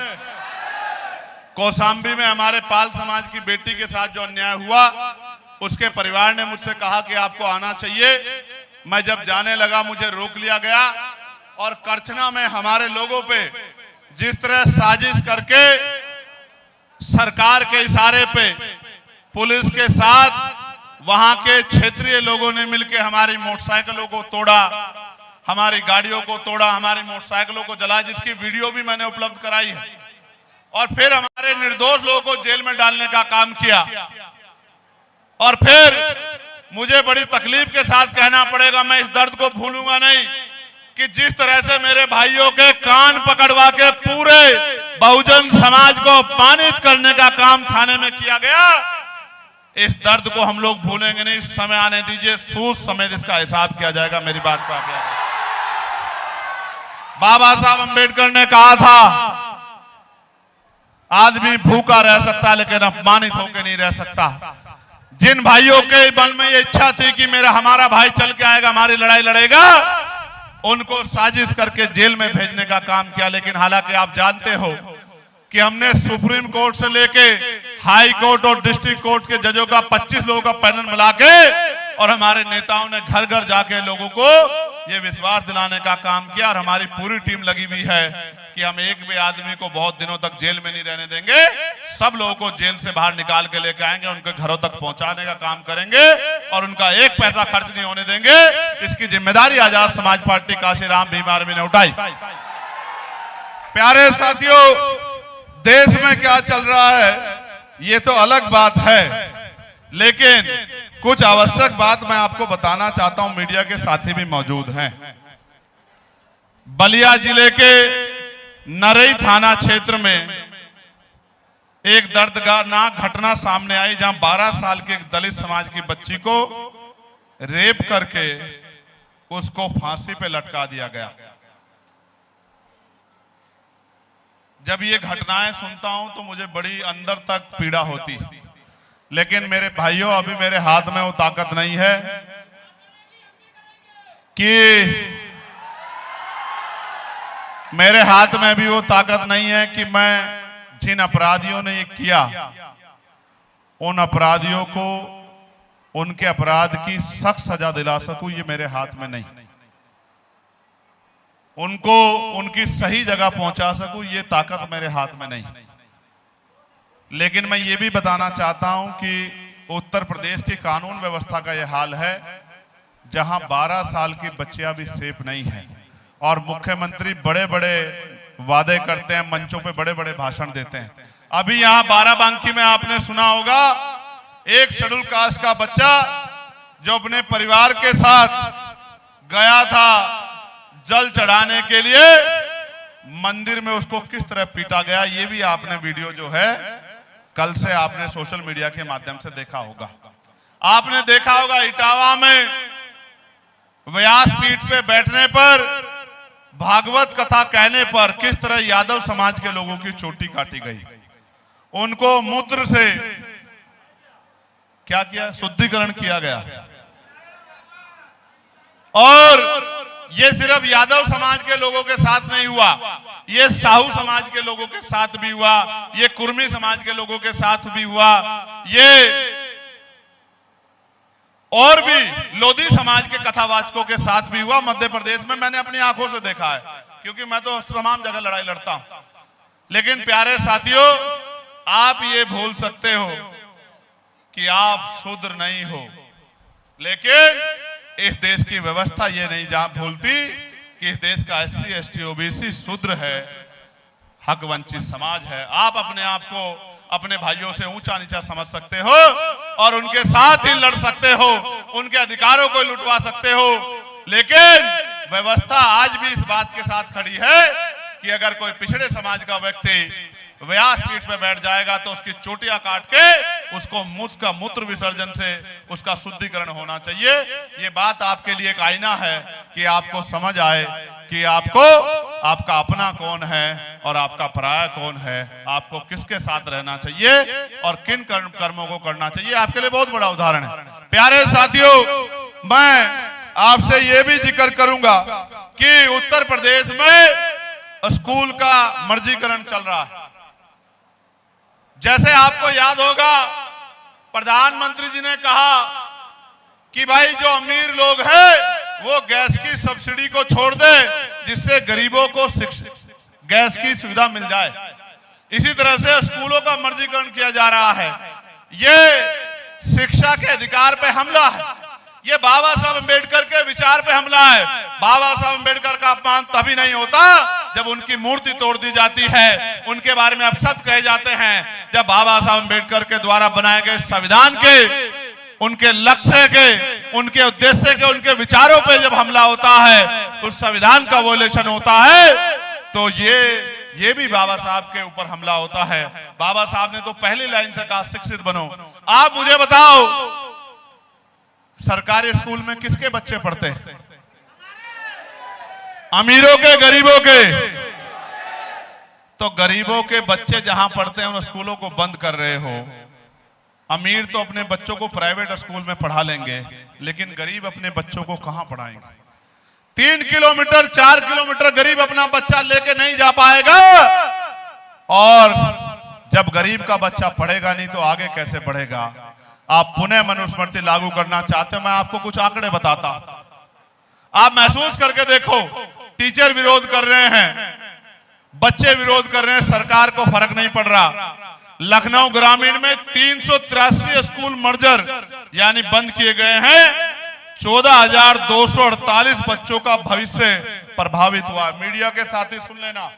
A: कौशाम्बी में हमारे पाल समाज की बेटी के साथ जो अन्याय हुआ, उसके परिवार ने मुझसे कहा कि आपको आना चाहिए। मैं जब जाने लगा मुझे रोक लिया गया और करछना में हमारे लोगों पे जिस तरह साजिश करके सरकार के इशारे पे पुलिस के साथ वहां के क्षेत्रीय लोगों ने मिलकर हमारी मोटरसाइकिलों को तोड़ा, हमारी गाड़ियों को तोड़ा, हमारी मोटरसाइकिलों को जलाया, जिसकी वीडियो भी मैंने उपलब्ध कराई है। और फिर हमारे निर्दोष लोगों को जेल में डालने का काम किया। और फिर मुझे बड़ी तकलीफ के साथ कहना पड़ेगा, मैं इस दर्द को भूलूंगा नहीं कि जिस तरह से मेरे भाइयों के कान पकड़वा के पूरे बहुजन समाज को अपमानित करने का काम थाने में किया गया, इस दर्द को हम लोग भूलेंगे नहीं। समय आने दीजिए, सूद समेत इसका हिसाब किया जाएगा। मेरी बात को आप याद। बाबा साहब अंबेडकर ने कहा था, आदमी भूखा रह सकता लेकिन अपमानित होकर नहीं रह सकता। जिन भाइयों के मन में ये इच्छा थी कि हमारा भाई चल के आएगा, हमारी लड़ाई लड़ेगा, उनको साजिश करके जेल में भेजने का काम किया। लेकिन हालांकि आप जानते हो कि हमने सुप्रीम कोर्ट से लेके हाई कोर्ट और डिस्ट्रिक्ट कोर्ट के जजों का 25 लोगों का पैनल मिला के और हमारे नेताओं ने घर घर जाके लोगों को ये विश्वास दिलाने का काम किया। और हमारी पूरी टीम लगी हुई है कि हम एक भी आदमी को बहुत दिनों तक जेल में नहीं रहने देंगे। सब लोगों को जेल से बाहर निकाल के लेके आएंगे, उनके घरों तक पहुंचाने का काम करेंगे और उनका एक पैसा खर्च नहीं होने देंगे। इसकी जिम्मेदारी आजाद समाज पार्टी काशीराम भीम आर्मी ने उठाई। प्यारे साथियों, देश में क्या चल रहा है ये तो अलग बात है, लेकिन कुछ आवश्यक बात मैं आपको बताना चाहता हूं। मीडिया के साथी भी मौजूद हैं। बलिया जिले के नरई थाना क्षेत्र में एक दर्दनाक घटना सामने आई, जहां 12 साल की एक दलित समाज की बच्ची को रेप करके उसको फांसी पे लटका दिया गया। जब ये घटनाएं सुनता हूं तो मुझे बड़ी अंदर तक पीड़ा होती है। लेकिन मेरे भाइयों, अभी मेरे हाथ में वो ताकत नहीं है कि मेरे हाथ में भी वो ताकत नहीं है कि मैं जिन अपराधियों ने ये किया उन अपराधियों को उनके अपराध की सख्त सजा दिला सकूं। ये मेरे हाथ में नहीं। उनको उनकी सही जगह पहुंचा सकूं, ये ताकत मेरे हाथ में नहीं। लेकिन मैं ये भी बताना चाहता हूं कि उत्तर प्रदेश की कानून व्यवस्था का यह हाल है जहां 12 साल की बच्चियां भी सेफ नहीं है और मुख्यमंत्री बड़े बड़े वादे करते हैं, मंचों पे बड़े बड़े भाषण देते हैं। अभी यहां बाराबंकी में आपने सुना होगा, एक शेड्यूल कास्ट का बच्चा जो अपने परिवार के साथ गया था जल चढ़ाने के लिए, मंदिर में उसको किस तरह पीटा गया, ये भी आपने वीडियो जो है कल से आपने सोशल मीडिया के माध्यम से देखा होगा। आपने देखा होगा इटावा में व्यासपीठ पे बैठने पर, भागवत कथा कहने पर किस तरह यादव समाज के लोगों की चोटी काटी गई। उनको मूत्र से क्या किया, शुद्धिकरण किया गया। और ये सिर्फ यादव समाज के लोगों के साथ नहीं हुआ, ये साहू समाज के लोगों के साथ भी हुआ, ये कुर्मी समाज के लोगों के साथ भी हुआ, ये और भी लोधी समाज के कथावाचकों के साथ भी हुआ। मध्य प्रदेश में मैंने अपनी आंखों से देखा है, क्योंकि मैं तो तमाम जगह लड़ाई लड़ता हूं। लेकिन प्यारे साथियों, आप ये भूल सकते हो कि आप शूद्र नहीं हो, लेकिन इस देश की व्यवस्था ये नहीं भूलती कि इस देश का SC ST OBC शूद्र है, हक वंचित समाज है। आप अपने आप को अपने भाइयों से ऊंचा नीचा समझ सकते हो और उनके साथ ही लड़ सकते हो, उनके अधिकारों को लुटवा सकते हो, लेकिन व्यवस्था आज भी इस बात के साथ खड़ी है कि अगर कोई पिछड़े समाज का व्यक्ति व्यासपीठ पे बैठ जाएगा तो उसकी चोटियां काट के उसको का मूत्र विसर्जन से उसका शुद्धिकरण होना चाहिए। ये बात आपके लिए एक आईना है कि आपको समझ आए कि आपको आपका अपना कौन है और आपका पराया कौन है, आपको किसके साथ रहना चाहिए और किन कर्मों को करना चाहिए। आपके लिए बहुत बड़ा उदाहरण है। प्यारे साथियों, मैं आपसे ये भी जिक्र करूंगा कि उत्तर प्रदेश में स्कूल का मर्जीकरण चल रहा है। जैसे आपको याद होगा, प्रधानमंत्री जी ने कहा कि भाई जो अमीर लोग हैं वो गैस की सब्सिडी को छोड़ दे, जिससे गरीबों को गैस की सुविधा मिल जाए। इसी तरह से स्कूलों का मर्जीकरण किया जा रहा है। ये शिक्षा के अधिकार पे हमला है, ये बाबा साहब अम्बेडकर के विचार पे हमला है। बाबा साहब अम्बेडकर का अपमान तभी नहीं होता जब उनकी मूर्ति तोड़ दी जाती है, उनके बारे में अपशब्द कहे जाते हैं, जब बाबा साहब अम्बेडकर के द्वारा बनाए गए संविधान के, उनके लक्ष्य के, उनके उद्देश्य के, उनके विचारों पे जब हमला होता है, उस संविधान का वोलेशन होता है, तो ये भी बाबा साहब के ऊपर हमला होता है। बाबा साहब ने तो पहली लाइन से कहा शिक्षित बनो। आप मुझे बताओ, सरकारी स्कूल में किसके बच्चे पढ़ते हैं? अमीरों के, गरीबों के? तो गरीबों के बच्चे जहां पढ़ते हैं उन स्कूलों को बंद कर रहे हो। अमीर तो अपने बच्चों को प्राइवेट स्कूल में पढ़ा लेंगे, लेकिन गरीब अपने बच्चों को कहां पढ़ाएंगे? 3 किलोमीटर 4 किलोमीटर गरीब अपना बच्चा लेके नहीं जा पाएगा, और जब गरीब का बच्चा पढ़ेगा नहीं तो आगे कैसे बढ़ेगा? आप पुनः मनुस्मृति लागू करना चाहते हैं, मैं आपको कुछ आंकड़े बताता। आप महसूस करके देखो, टीचर विरोध कर रहे हैं, बच्चे विरोध कर रहे हैं, सरकार को फर्क नहीं पड़ रहा। लखनऊ ग्रामीण में 383 स्कूल मर्जर यानी बंद किए गए हैं। 14,248 बच्चों का भविष्य प्रभावित हुआ। मीडिया के साथी सुन लेना,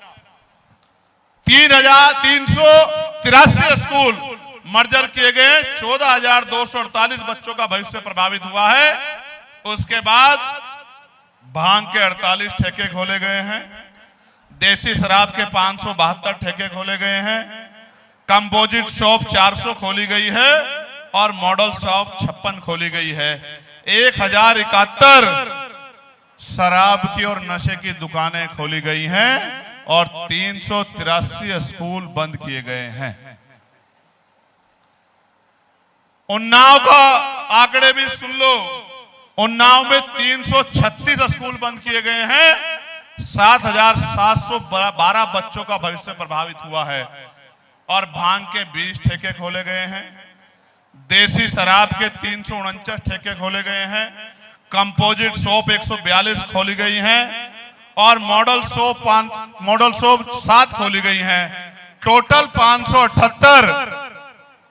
A: 3,383 स्कूल मर्जर किए गए, 14,248 बच्चों का भविष्य प्रभावित हुआ है। उसके बाद भांग के 48 ठेके खोले गए हैं, देसी शराब के 572 ठेके खोले गए हैं, कंपोजिट शॉप 400 खोली गई है और मॉडल शॉप 56 खोली गई है। 1071 शराब की और नशे की दुकानें खोली गई हैं और 383 स्कूल बंद किए गए हैं। उन्नाव का आंकड़े भी सुन लो, उन्नाव में 336 स्कूल बंद किए गए हैं, 7,712 बच्चों का भविष्य प्रभावित हुआ है और भांग के 20 ठेके खोले गए हैं, देसी शराब के 349 ठेके खोले गए हैं, कंपोजिट शॉप 142 खोली गई हैं और मॉडल शॉप 7 खोली गई हैं। टोटल 578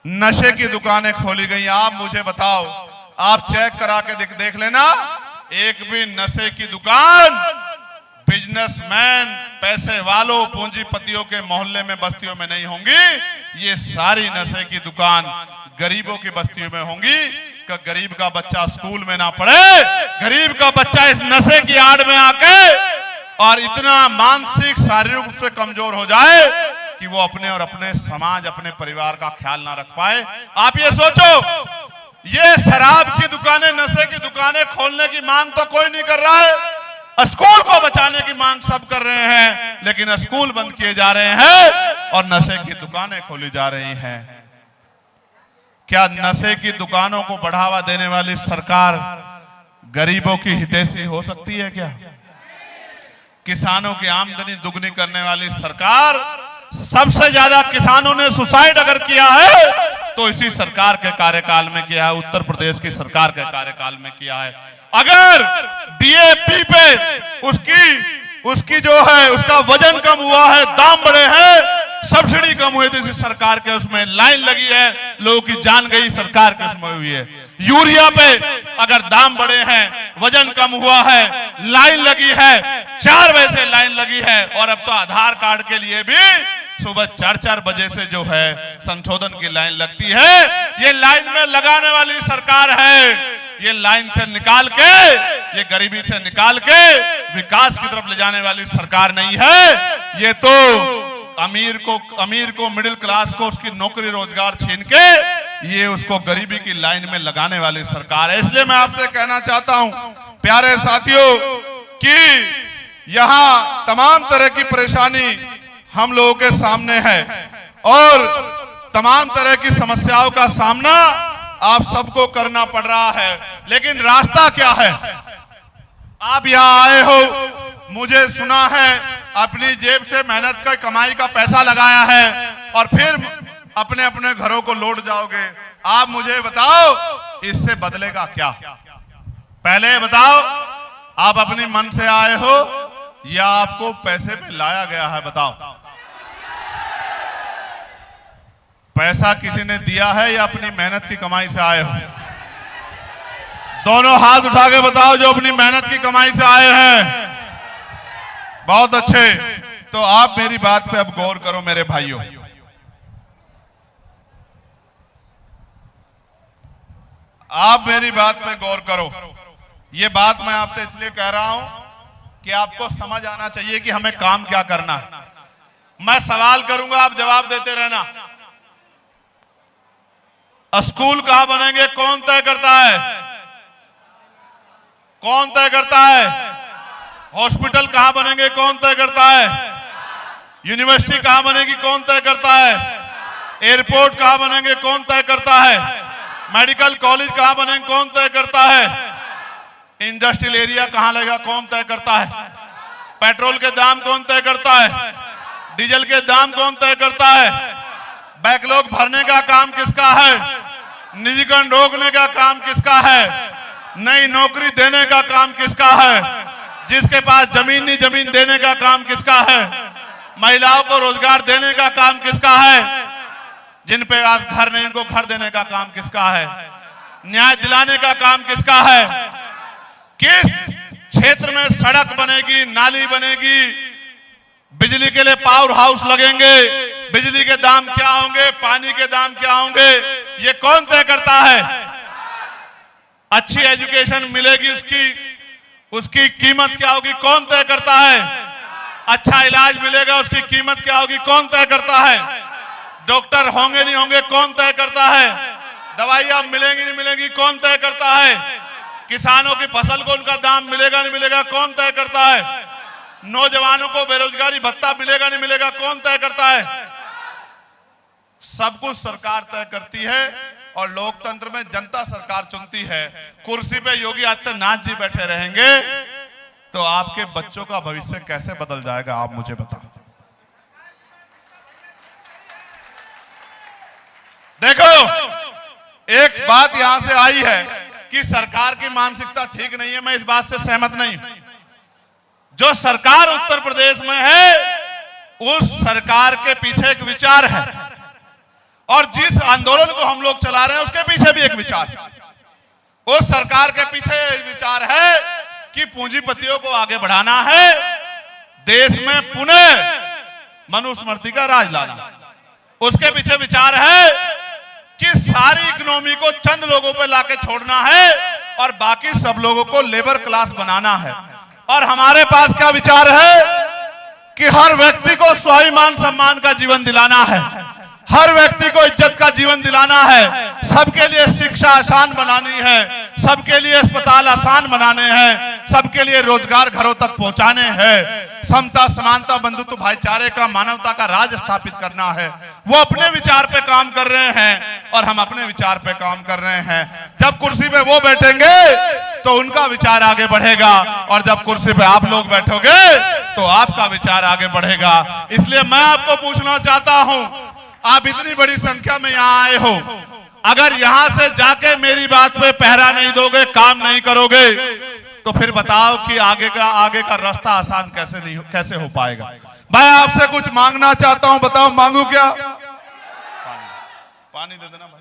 A: नशे की दुकानें खोली गई। आप मुझे बताओ, आप चेक करा के देख लेना एक भी नशे की दुकान बिजनेसमैन, पैसे वालों, पूंजीपतियों के मोहल्ले में, बस्तियों में नहीं होंगी। ये सारी नशे की दुकान गरीबों की बस्तियों में होंगी। कि गरीब का बच्चा स्कूल में ना पढ़े, गरीब का बच्चा इस नशे की आड़ में आके और इतना मानसिक शारीरिक रूप से कमजोर हो जाए कि वो अपने और अपने समाज, अपने परिवार का ख्याल ना रख पाए। आप ये सोचो, ये शराब की दुकानें, नशे की दुकानें खोलने की मांग तो कोई नहीं कर रहा है, स्कूल को बचाने की मांग सब कर रहे हैं, लेकिन स्कूल बंद किए जा रहे हैं और नशे की दुकानें खोली जा रही हैं। क्या नशे की दुकानों को बढ़ावा देने वाली सरकार गरीबों की हितैषी हो सकती है क्या? किसानों की आमदनी दुगनी करने वाली सरकार, सबसे ज्यादा किसानों ने सुसाइड अगर किया है तो इसी सरकार के कार्यकाल में किया है, उत्तर प्रदेश की सरकार के कार्यकाल में किया है। अगर डीएपी पे उसकी जो है उसका वजन कम हुआ है, दाम बढ़े हैं, सब्सिडी कम हुई थी, इसी सरकार के उसमें लाइन लगी है, लोगों की जान गई सरकार के उसमें हुई है। यूरिया पे अगर दाम बढ़े हैं, वजन कम हुआ है, लाइन लगी है, 4 बजे से लाइन लगी है, और अब तो आधार कार्ड के लिए भी सुबह 4-4 बजे से जो है संशोधन की लाइन लगती है। ये लाइन में लगाने वाली सरकार है। ये लाइन से निकाल के, ये गरीबी से निकाल के विकास की तरफ ले जाने वाली सरकार नहीं है। ये तो अमीर को, मिडिल क्लास को उसकी नौकरी रोजगार छीन के ये उसको गरीबी की लाइन में लगाने वाली सरकार है। इसलिए मैं आपसे कहना चाहता हूं प्यारे साथियों कि यहां तमाम तरह की परेशानी हम लोगों के सामने है और तमाम तरह की समस्याओं का सामना आप सबको करना पड़ रहा है, लेकिन रास्ता क्या है? आप यहाँ आए हो, मुझे सुना है अपनी जेब से मेहनत का कमाई का पैसा लगाया है और फिर अपने अपने घरों को लौट जाओगे। आप मुझे बताओ इससे बदलेगा क्या? पहले बताओ, आप अपनी मन से आए हो या आपको पैसे पे लाया गया है? बताओ, पैसा किसी ने दिया है या अपनी मेहनत की कमाई से आए हो? दोनों हाथ उठा के बताओ जो अपनी मेहनत की कमाई से आए हैं। बहुत अच्छे। तो आप मेरी बात पे अब गौर करो मेरे भाइयों। आप मेरी बात पे गौर करो। ये बात मैं आपसे इसलिए कह रहा हूं कि आपको समझ आना चाहिए कि हमें काम क्या करना है। मैं सवाल करूंगा, आप जवाब देते रहना। स्कूल कहां बनेंगे कौन तय करता है? कौन तय करता है? हॉस्पिटल कहां बनेंगे कौन तय करता है? यूनिवर्सिटी कहां बनेगी कौन तय करता है? एयरपोर्ट कहां बनेंगे कौन तय करता है? मेडिकल कॉलेज कहां बनेंगे कौन तय करता है? इंडस्ट्रियल एरिया कहां लगेगा कौन तय करता है? पेट्रोल के दाम कौन तय करता है? डीजल के दाम कौन तय करता है? बैकलॉग भरने का काम किसका है? निजीकरण रोकने का काम किसका है? नई नौकरी देने का काम किसका है? जिसके पास जमीन नहीं जमीन देने का काम किसका है? महिलाओं को रोजगार देने का काम किसका है? जिन पे आज घर नहीं उनको घर देने का काम किसका है? न्याय दिलाने का काम किसका है? किस क्षेत्र में सड़क बनेगी, नाली बनेगी, बिजली के लिए पावर हाउस लगेंगे, बिजली के दाम क्या होंगे, पानी के दाम क्या होंगे, ये कौन तय करता है? अच्छी एजुकेशन मिलेगी, उसकी कीमत क्या होगी कौन तय करता है? अच्छा इलाज मिलेगा, उसकी कीमत क्या होगी कौन तय करता है? डॉक्टर होंगे नहीं होंगे कौन तय करता है? दवाइयां मिलेंगी नहीं मिलेंगी कौन तय करता है? किसानों की फसल को उनका दाम मिलेगा नहीं मिलेगा कौन तय करता है? नौजवानों को बेरोजगारी भत्ता मिलेगा नहीं मिलेगा कौन तय करता है? सब कुछ सरकार तय करती है और लोकतंत्र में जनता सरकार चुनती है। कुर्सी पे योगी आदित्यनाथ जी बैठे रहेंगे तो आपके बच्चों का भविष्य कैसे बदल जाएगा? आप मुझे बताओ। देखो, एक बात यहां से आई है कि सरकार की मानसिकता ठीक नहीं है। मैं इस बात से सहमत नहीं हूं। जो सरकार उत्तर प्रदेश में है उस सरकार के पीछे एक विचार है और जिस आंदोलन को हम लोग चला रहे हैं उसके पीछे भी एक विचार है। उस सरकार के पीछे विचार है कि पूंजीपतियों को आगे बढ़ाना है, देश में पुनः मनुस्मृति का राज लाना। उसके पीछे विचार है कि सारी इकोनॉमी को चंद लोगों पे लाके छोड़ना है और बाकी सब लोगों को लेबर क्लास बनाना है। और हमारे पास क्या विचार है कि हर व्यक्ति को स्वाभिमान सम्मान का जीवन दिलाना है, हर व्यक्ति को इज्जत का जीवन दिलाना है, सबके लिए शिक्षा आसान बनानी है, सबके लिए अस्पताल आसान बनाने हैं, सबके लिए रोजगार घरों तक पहुंचाने हैं, समता समानता बंधुत्व भाईचारे का मानवता का राज स्थापित करना है। वो अपने विचार पे काम कर रहे हैं और हम अपने विचार पे काम कर रहे हैं। जब कुर्सी पे वो बैठेंगे तो उनका विचार आगे बढ़ेगा और जब कुर्सी पे आप लोग बैठोगे तो आपका विचार आगे बढ़ेगा। इसलिए मैं आपको पूछना चाहता हूं, आप इतनी बड़ी संख्या में यहाँ आए हो, अगर यहां से जाके मेरी बात पे पहरा नहीं दोगे, काम नहीं करोगे, तो फिर बताओ कि आगे का रास्ता आसान कैसे हो पाएगा। मैं आपसे कुछ मांगना चाहता हूं, बताओ मांगू क्या? पानी दे देना भाई।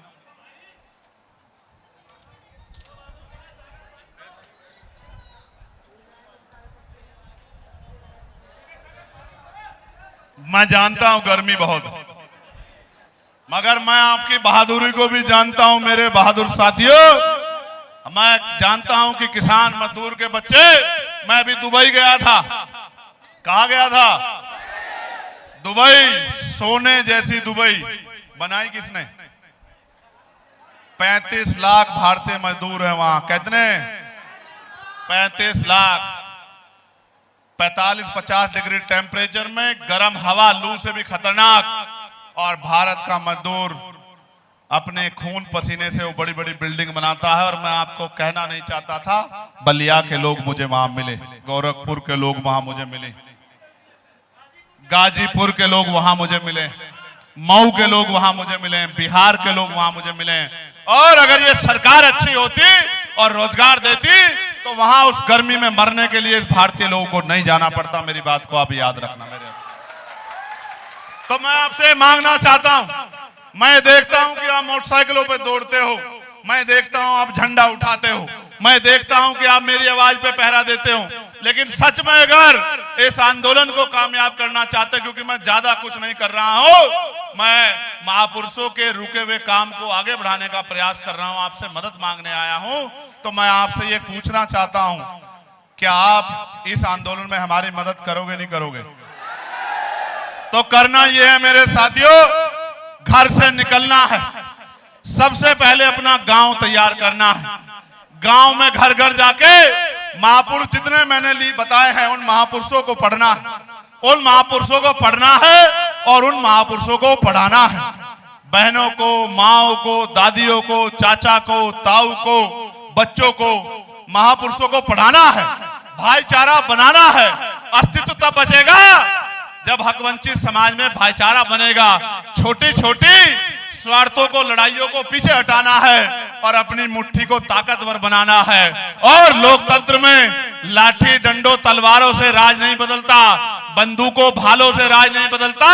A: मैं जानता हूं गर्मी बहुत है, मगर मैं आपकी बहादुरी को भी जानता हूं मेरे बहादुर साथियों। मैं जानता हूं कि किसान मजदूर के बच्चे, मैं भी दुबई गया था। कहां गया था? दुबई। सोने जैसी दुबई बनाई किसने? 35 लाख भारतीय मजदूर हैं वहां। कितने? 35 लाख। 45-50 डिग्री टेम्परेचर में, गर्म हवा, लू से भी खतरनाक। और भारत का मजदूर अपने खून पसीने से वो बड़ी बड़ी बिल्डिंग बनाता है। और मैं आपको कहना नहीं चाहता था, बलिया के लोग मुझे वहां मिले, गोरखपुर के लोग वहां मुझे मिले, गाजीपुर के लोग वहां मुझे मिले, मऊ के लोग वहां मुझे मिले, बिहार के लोग वहां मुझे मिले। और अगर ये सरकार अच्छी होती और रोजगार देती तो वहां उस गर्मी में मरने के लिए भारतीय लोगों को नहीं जाना पड़ता। मेरी बात को आप याद रखना मेरे। तो मैं आपसे मांगना चाहता हूं, मैं देखता हूं कि आप मोटरसाइकिलों पे दौड़ते हो, मैं देखता हूं आप झंडा उठाते हो, मैं देखता हूं कि आप मेरी आवाज पे पहरा देते हो, लेकिन सच में अगर इस आंदोलन को कामयाब करना चाहते, क्योंकि मैं ज्यादा कुछ नहीं कर रहा हूं, मैं महापुरुषों के रुके हुए काम को आगे बढ़ाने का प्रयास कर रहा हूं, आपसे मदद मांगने आया हूं। तो मैं आपसे ये पूछना चाहता हूं, क्या आप इस आंदोलन में हमारी मदद करोगे नहीं करोगे? तो करना यह है मेरे साथियों, घर से निकलना है, सबसे पहले अपना गांव तैयार करना है। गांव में घर घर जाके महापुरुष जितने मैंने बताए हैं उन महापुरुषों को पढ़ना है, उन महापुरुषों को पढ़ना है और उन महापुरुषों को पढ़ाना है। बहनों को, माओ को, दादियों को, चाचा को, ताऊ को, बच्चों को, महापुरुषों को पढ़ाना है, भाईचारा बनाना है। अस्तित्व तब बचेगा जब हकवंचित समाज में भाईचारा बनेगा। छोटी छोटी स्वार्थों को, लड़ाइयों को पीछे हटाना है और अपनी मुट्ठी को ताकतवर बनाना है। और लोकतंत्र में लाठी डंडों तलवारों से राज नहीं बदलता, बंदूकों भालों से राज नहीं बदलता।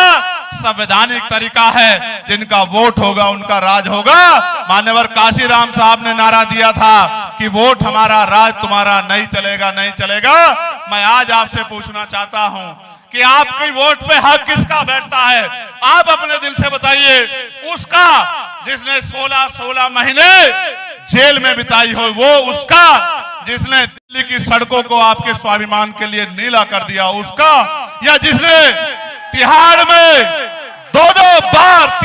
A: संवैधानिक तरीका है, जिनका वोट होगा उनका राज होगा। मान्यवर काशीराम साहब ने नारा दिया था कि वोट हमारा, राज तुम्हारा, नहीं चलेगा, नहीं चलेगा। मैं आज आपसे पूछना चाहता हूं कि आपकी वोट पे हक किसका बैठता है? आप अपने दिल से बताइए। उसका जिसने 16 महीने जेल में बिताई हो, वो उसका जिसने दिल्ली की सड़कों को आपके स्वाभिमान के लिए नीला कर दिया, उसका, या जिसने तिहाड़ में दो बार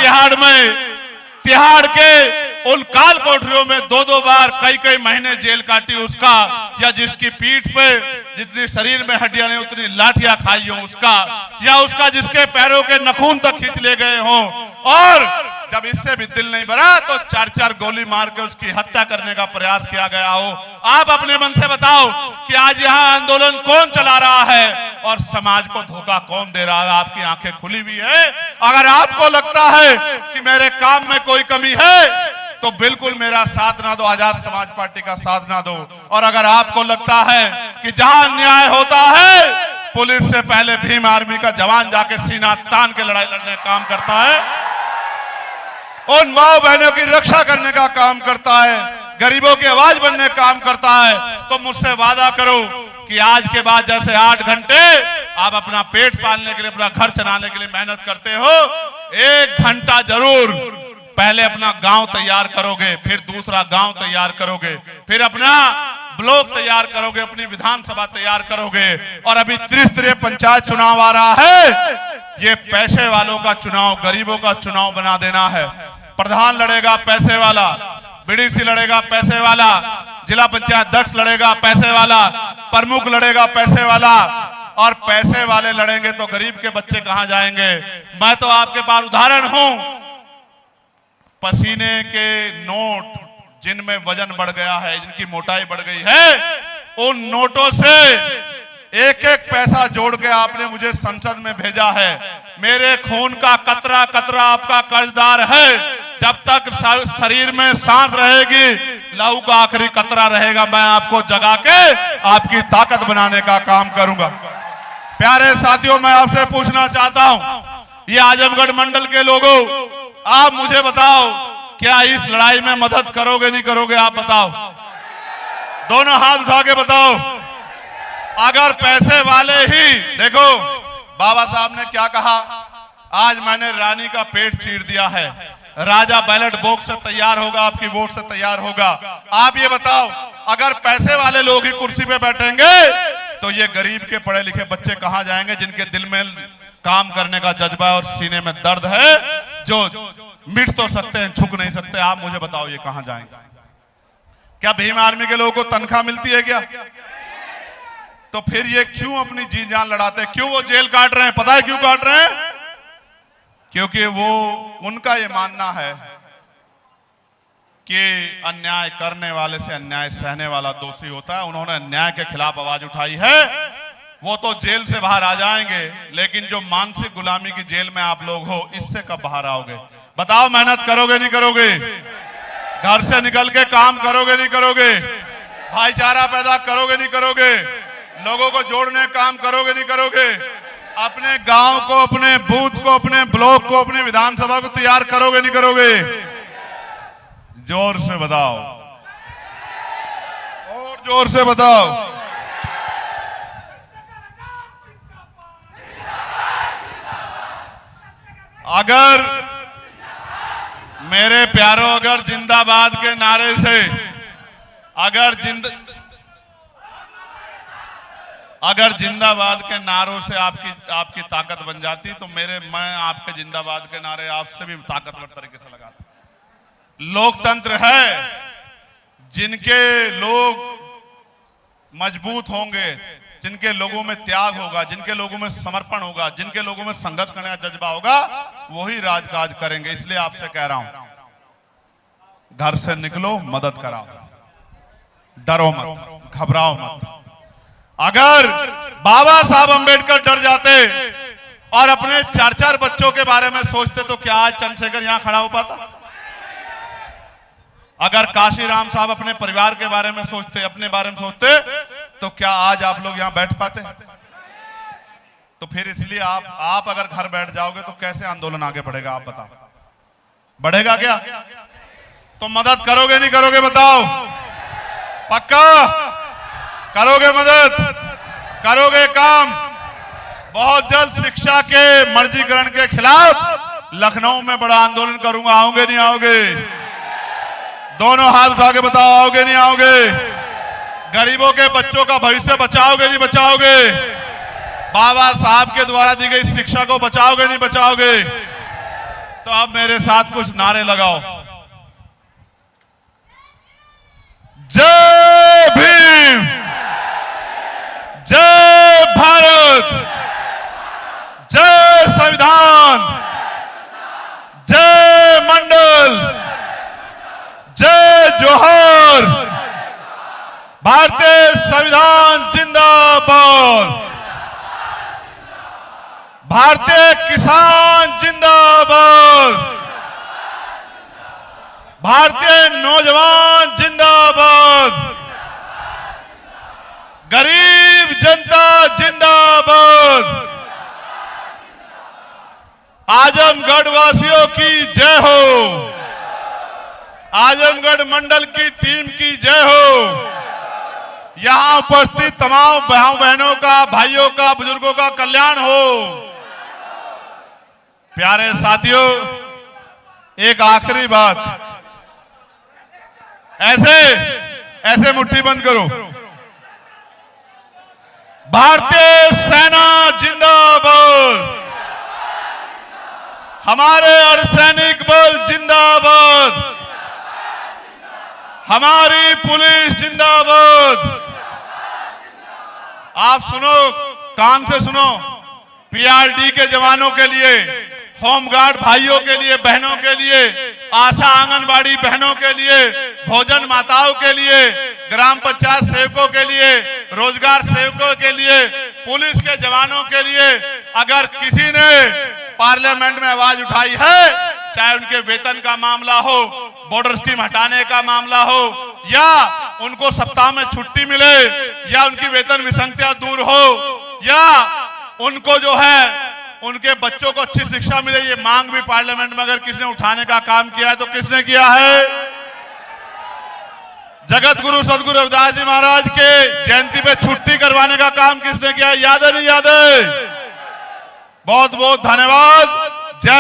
A: तिहाड़ के उन काल कोठरियों में दो बार कई महीने जेल काटी, उसका, या जिसकी पीठ पे जितनी शरीर में हड्डियां नहीं उतनी लाठियां खाई हो, उसका, या उसका जिसके पैरों के नखून तक खींच ले गए हों और जब इससे भी दिल नहीं भरा तो 4 गोली मार के उसकी हत्या करने का प्रयास किया गया हो। आप अपने मन से बताओ कि आज यहाँ आंदोलन कौन चला रहा है और समाज को धोखा कौन दे रहा है? आपकी आंखें खुली हुई है। अगर आपको लगता है कि मेरे काम में कोई कमी है तो बिल्कुल मेरा साथ ना दो, आजाद समाज पार्टी का साथ ना दो। और अगर आपको लगता है कि जहां न्याय होता है, पुलिस से पहले भीम आर्मी का जवान जाके सीना तान के लड़ाई लड़ने का काम करता है, उन माओ बहनों की रक्षा करने का काम करता है, गरीबों की आवाज बनने का काम करता है, तो मुझसे वादा करो कि आज के बाद जैसे 8 घंटे आप अपना पेट पालने के लिए, अपना घर चलाने के लिए मेहनत करते हो, 1 घंटा जरूर पहले अपना गांव तैयार करोगे, फिर दूसरा गांव तैयार करोगे, फिर अपना ब्लॉक तैयार करोगे, अपनी विधानसभा तैयार करोगे। और अभी त्रिस्तरीय पंचायत चुनाव आ रहा है, ये पैसे वालों का चुनाव, गरीबों का चुनाव बना देना है। प्रधान लड़ेगा पैसे वाला, बीडीसी लड़ेगा पैसे वाला, जिला पंचायत अध्यक्ष लड़ेगा पैसे वाला, प्रमुख लड़ेगा पैसे वाला, और पैसे वाले लड़ेंगे तो गरीब के बच्चे कहां जाएंगे। मैं तो आपके पास उदाहरण हूं, पसीने के नोट जिनमें वजन बढ़ गया है, जिनकी मोटाई बढ़ गई है, उन नोटों से एक एक पैसा जोड़ के आपने मुझे संसद में भेजा है। मेरे खून का कतरा कतरा आपका कर्जदार है। जब तक शरीर में सांस रहेगी, लहू का आखिरी कतरा रहेगा, मैं आपको जगा के आपकी ताकत बनाने का काम करूंगा। प्यारे साथियों, मैं आपसे पूछना चाहता हूं, ये आजमगढ़ मंडल के लोगों, आप मुझे बताओ, क्या इस लड़ाई में मदद करोगे नहीं करोगे? आप बताओ, दोनों हाथ उठा के बताओ। अगर पैसे वाले ही, देखो बाबा साहब ने क्या कहा, आज मैंने रानी का पेट चीर दिया है, राजा बैलेट बॉक्स से तैयार होगा, आपकी वोट से तैयार होगा। आप ये बताओ, अगर पैसे वाले लोग ही कुर्सी पे बैठेंगे तो ये गरीब के पढ़े लिखे बच्चे कहां जाएंगे, जिनके दिल में काम करने का जज्बा है और सीने में दर्द है, जो मिट तो सकते हैं, झुक नहीं सकते। आप मुझे बताओ, ये कहां जाएंगे? क्या भीम आर्मी के लोगों को तनख्वाह मिलती है क्या? तो फिर ये क्यों अपनी जी जान लड़ाते हैं? क्यों वो जेल काट रहे हैं? पता है क्यों काट रहे हैं? क्योंकि वो, उनका ये मानना है कि अन्याय करने वाले से अन्याय सहने वाला दोषी होता है। उन्होंने अन्याय के खिलाफ आवाज उठाई है। वो तो जेल से बाहर आ जाएंगे, लेकिन जो मानसिक गुलामी की जेल में आप लोग हो, इससे कब बाहर आओगे? बताओ, मेहनत करोगे नहीं करोगे? घर से निकल के काम करोगे नहीं करोगे? भाईचारा पैदा करोगे नहीं करोगे? लोगों को जोड़ने काम करोगे नहीं करोगे? अपने गांव को, अपने बूथ को, अपने ब्लॉक को, अपने विधानसभा को तैयार करोगे नहीं करोगे? जोर से बताओ, और जोर से बताओ। अगर मेरे प्यारों, अगर जिंदाबाद के नारे से, अगर जिंदाबाद के नारों से आपकी ताकत बन जाती, तो मैं आपके जिंदाबाद के नारे आपसे भी ताकतवर तरीके से लगाता। लोकतंत्र है, जिनके लोग मजबूत होंगे, जिनके लोगों में त्याग होगा, जिनके लोगों में समर्पण होगा, जिनके लोगों में संघर्ष करने का जज्बा होगा, वही राजकाज करेंगे। इसलिए आपसे कह रहा हूं, घर से निकलो, मदद कराओ, डरो मत, घबराओ मत। अगर बाबा साहब अंबेडकर डर जाते और अपने 4-4 बच्चों के बारे में सोचते, तो क्या आज चंद्रशेखर यहां खड़ा हो पाता? अगर काशीराम साहब अपने परिवार के बारे में सोचते, अपने बारे में सोचते, तो क्या आज आप लोग यहां बैठ पाते? तो फिर इसलिए आप अगर घर बैठ जाओगे तो कैसे आंदोलन आगे बढ़ेगा? आप बताओ, बढ़ेगा क्या? तो मदद करोगे नहीं करोगे? बताओ, पक्का करोगे? मदद करोगे? काम बहुत जल्द शिक्षा के मर्जीकरण के खिलाफ लखनऊ में बड़ा आंदोलन करूंगा। आओगे नहीं आओगे? दोनों हाथ उठा के बताओ, आओगे नहीं आओगे? गरीबों के बच्चों का भविष्य बचाओगे नहीं बचाओगे? बाबा साहब के द्वारा दी गई शिक्षा को बचाओगे नहीं बचाओगे? तो अब मेरे साथ कुछ नारे लगाओ। जय भीम, जय भारत, जय संविधान, जय मंडल, जय जोहर, भारतीय संविधान जिंदाबाद, भारतीय किसान जिंदाबाद, भारतीय नौजवान जिंदाबाद, गरीब जनता जिंदाबाद, आजमगढ़ वासियों की जय हो, आजमगढ़ मंडल की टीम की जय हो। यहां उपस्थित तमाम बहनों का, भाइयों का, बुजुर्गों का कल्याण हो। प्यारे साथियों, एक आखिरी बात, ऐसे मुट्ठी बंद करो। भारतीय सेना जिंदाबाद, हमारे अर्धसैनिक बल जिंदाबाद, हमारी पुलिस जिंदाबाद। आप सुनो, कान से सुनो, पीआरडी के जवानों के लिए, होमगार्ड भाइयों के लिए, बहनों के लिए, आशा आंगनबाड़ी बहनों के लिए, भोजन माताओं के लिए, ग्राम पंचायत सेवकों के लिए, रोजगार सेवकों के लिए, पुलिस के जवानों के लिए, अगर किसी ने पार्लियामेंट में आवाज उठाई है, चाहे उनके वेतन का मामला हो, बॉर्डर स्कीम हटाने का मामला हो, या उनको सप्ताह में छुट्टी मिले, या उनकी वेतन विसंगतियां दूर हो, या उनको जो है उनके बच्चों को अच्छी शिक्षा मिले, ये मांग भी पार्लियामेंट में अगर किसी ने उठाने का काम किया है तो किसने किया है? जगत गुरु सदगुरु रविदास जी महाराज के जयंती पे छुट्टी करवाने का काम किसने किया? याद है नहीं याद है? बहुत बहुत धन्यवाद। जय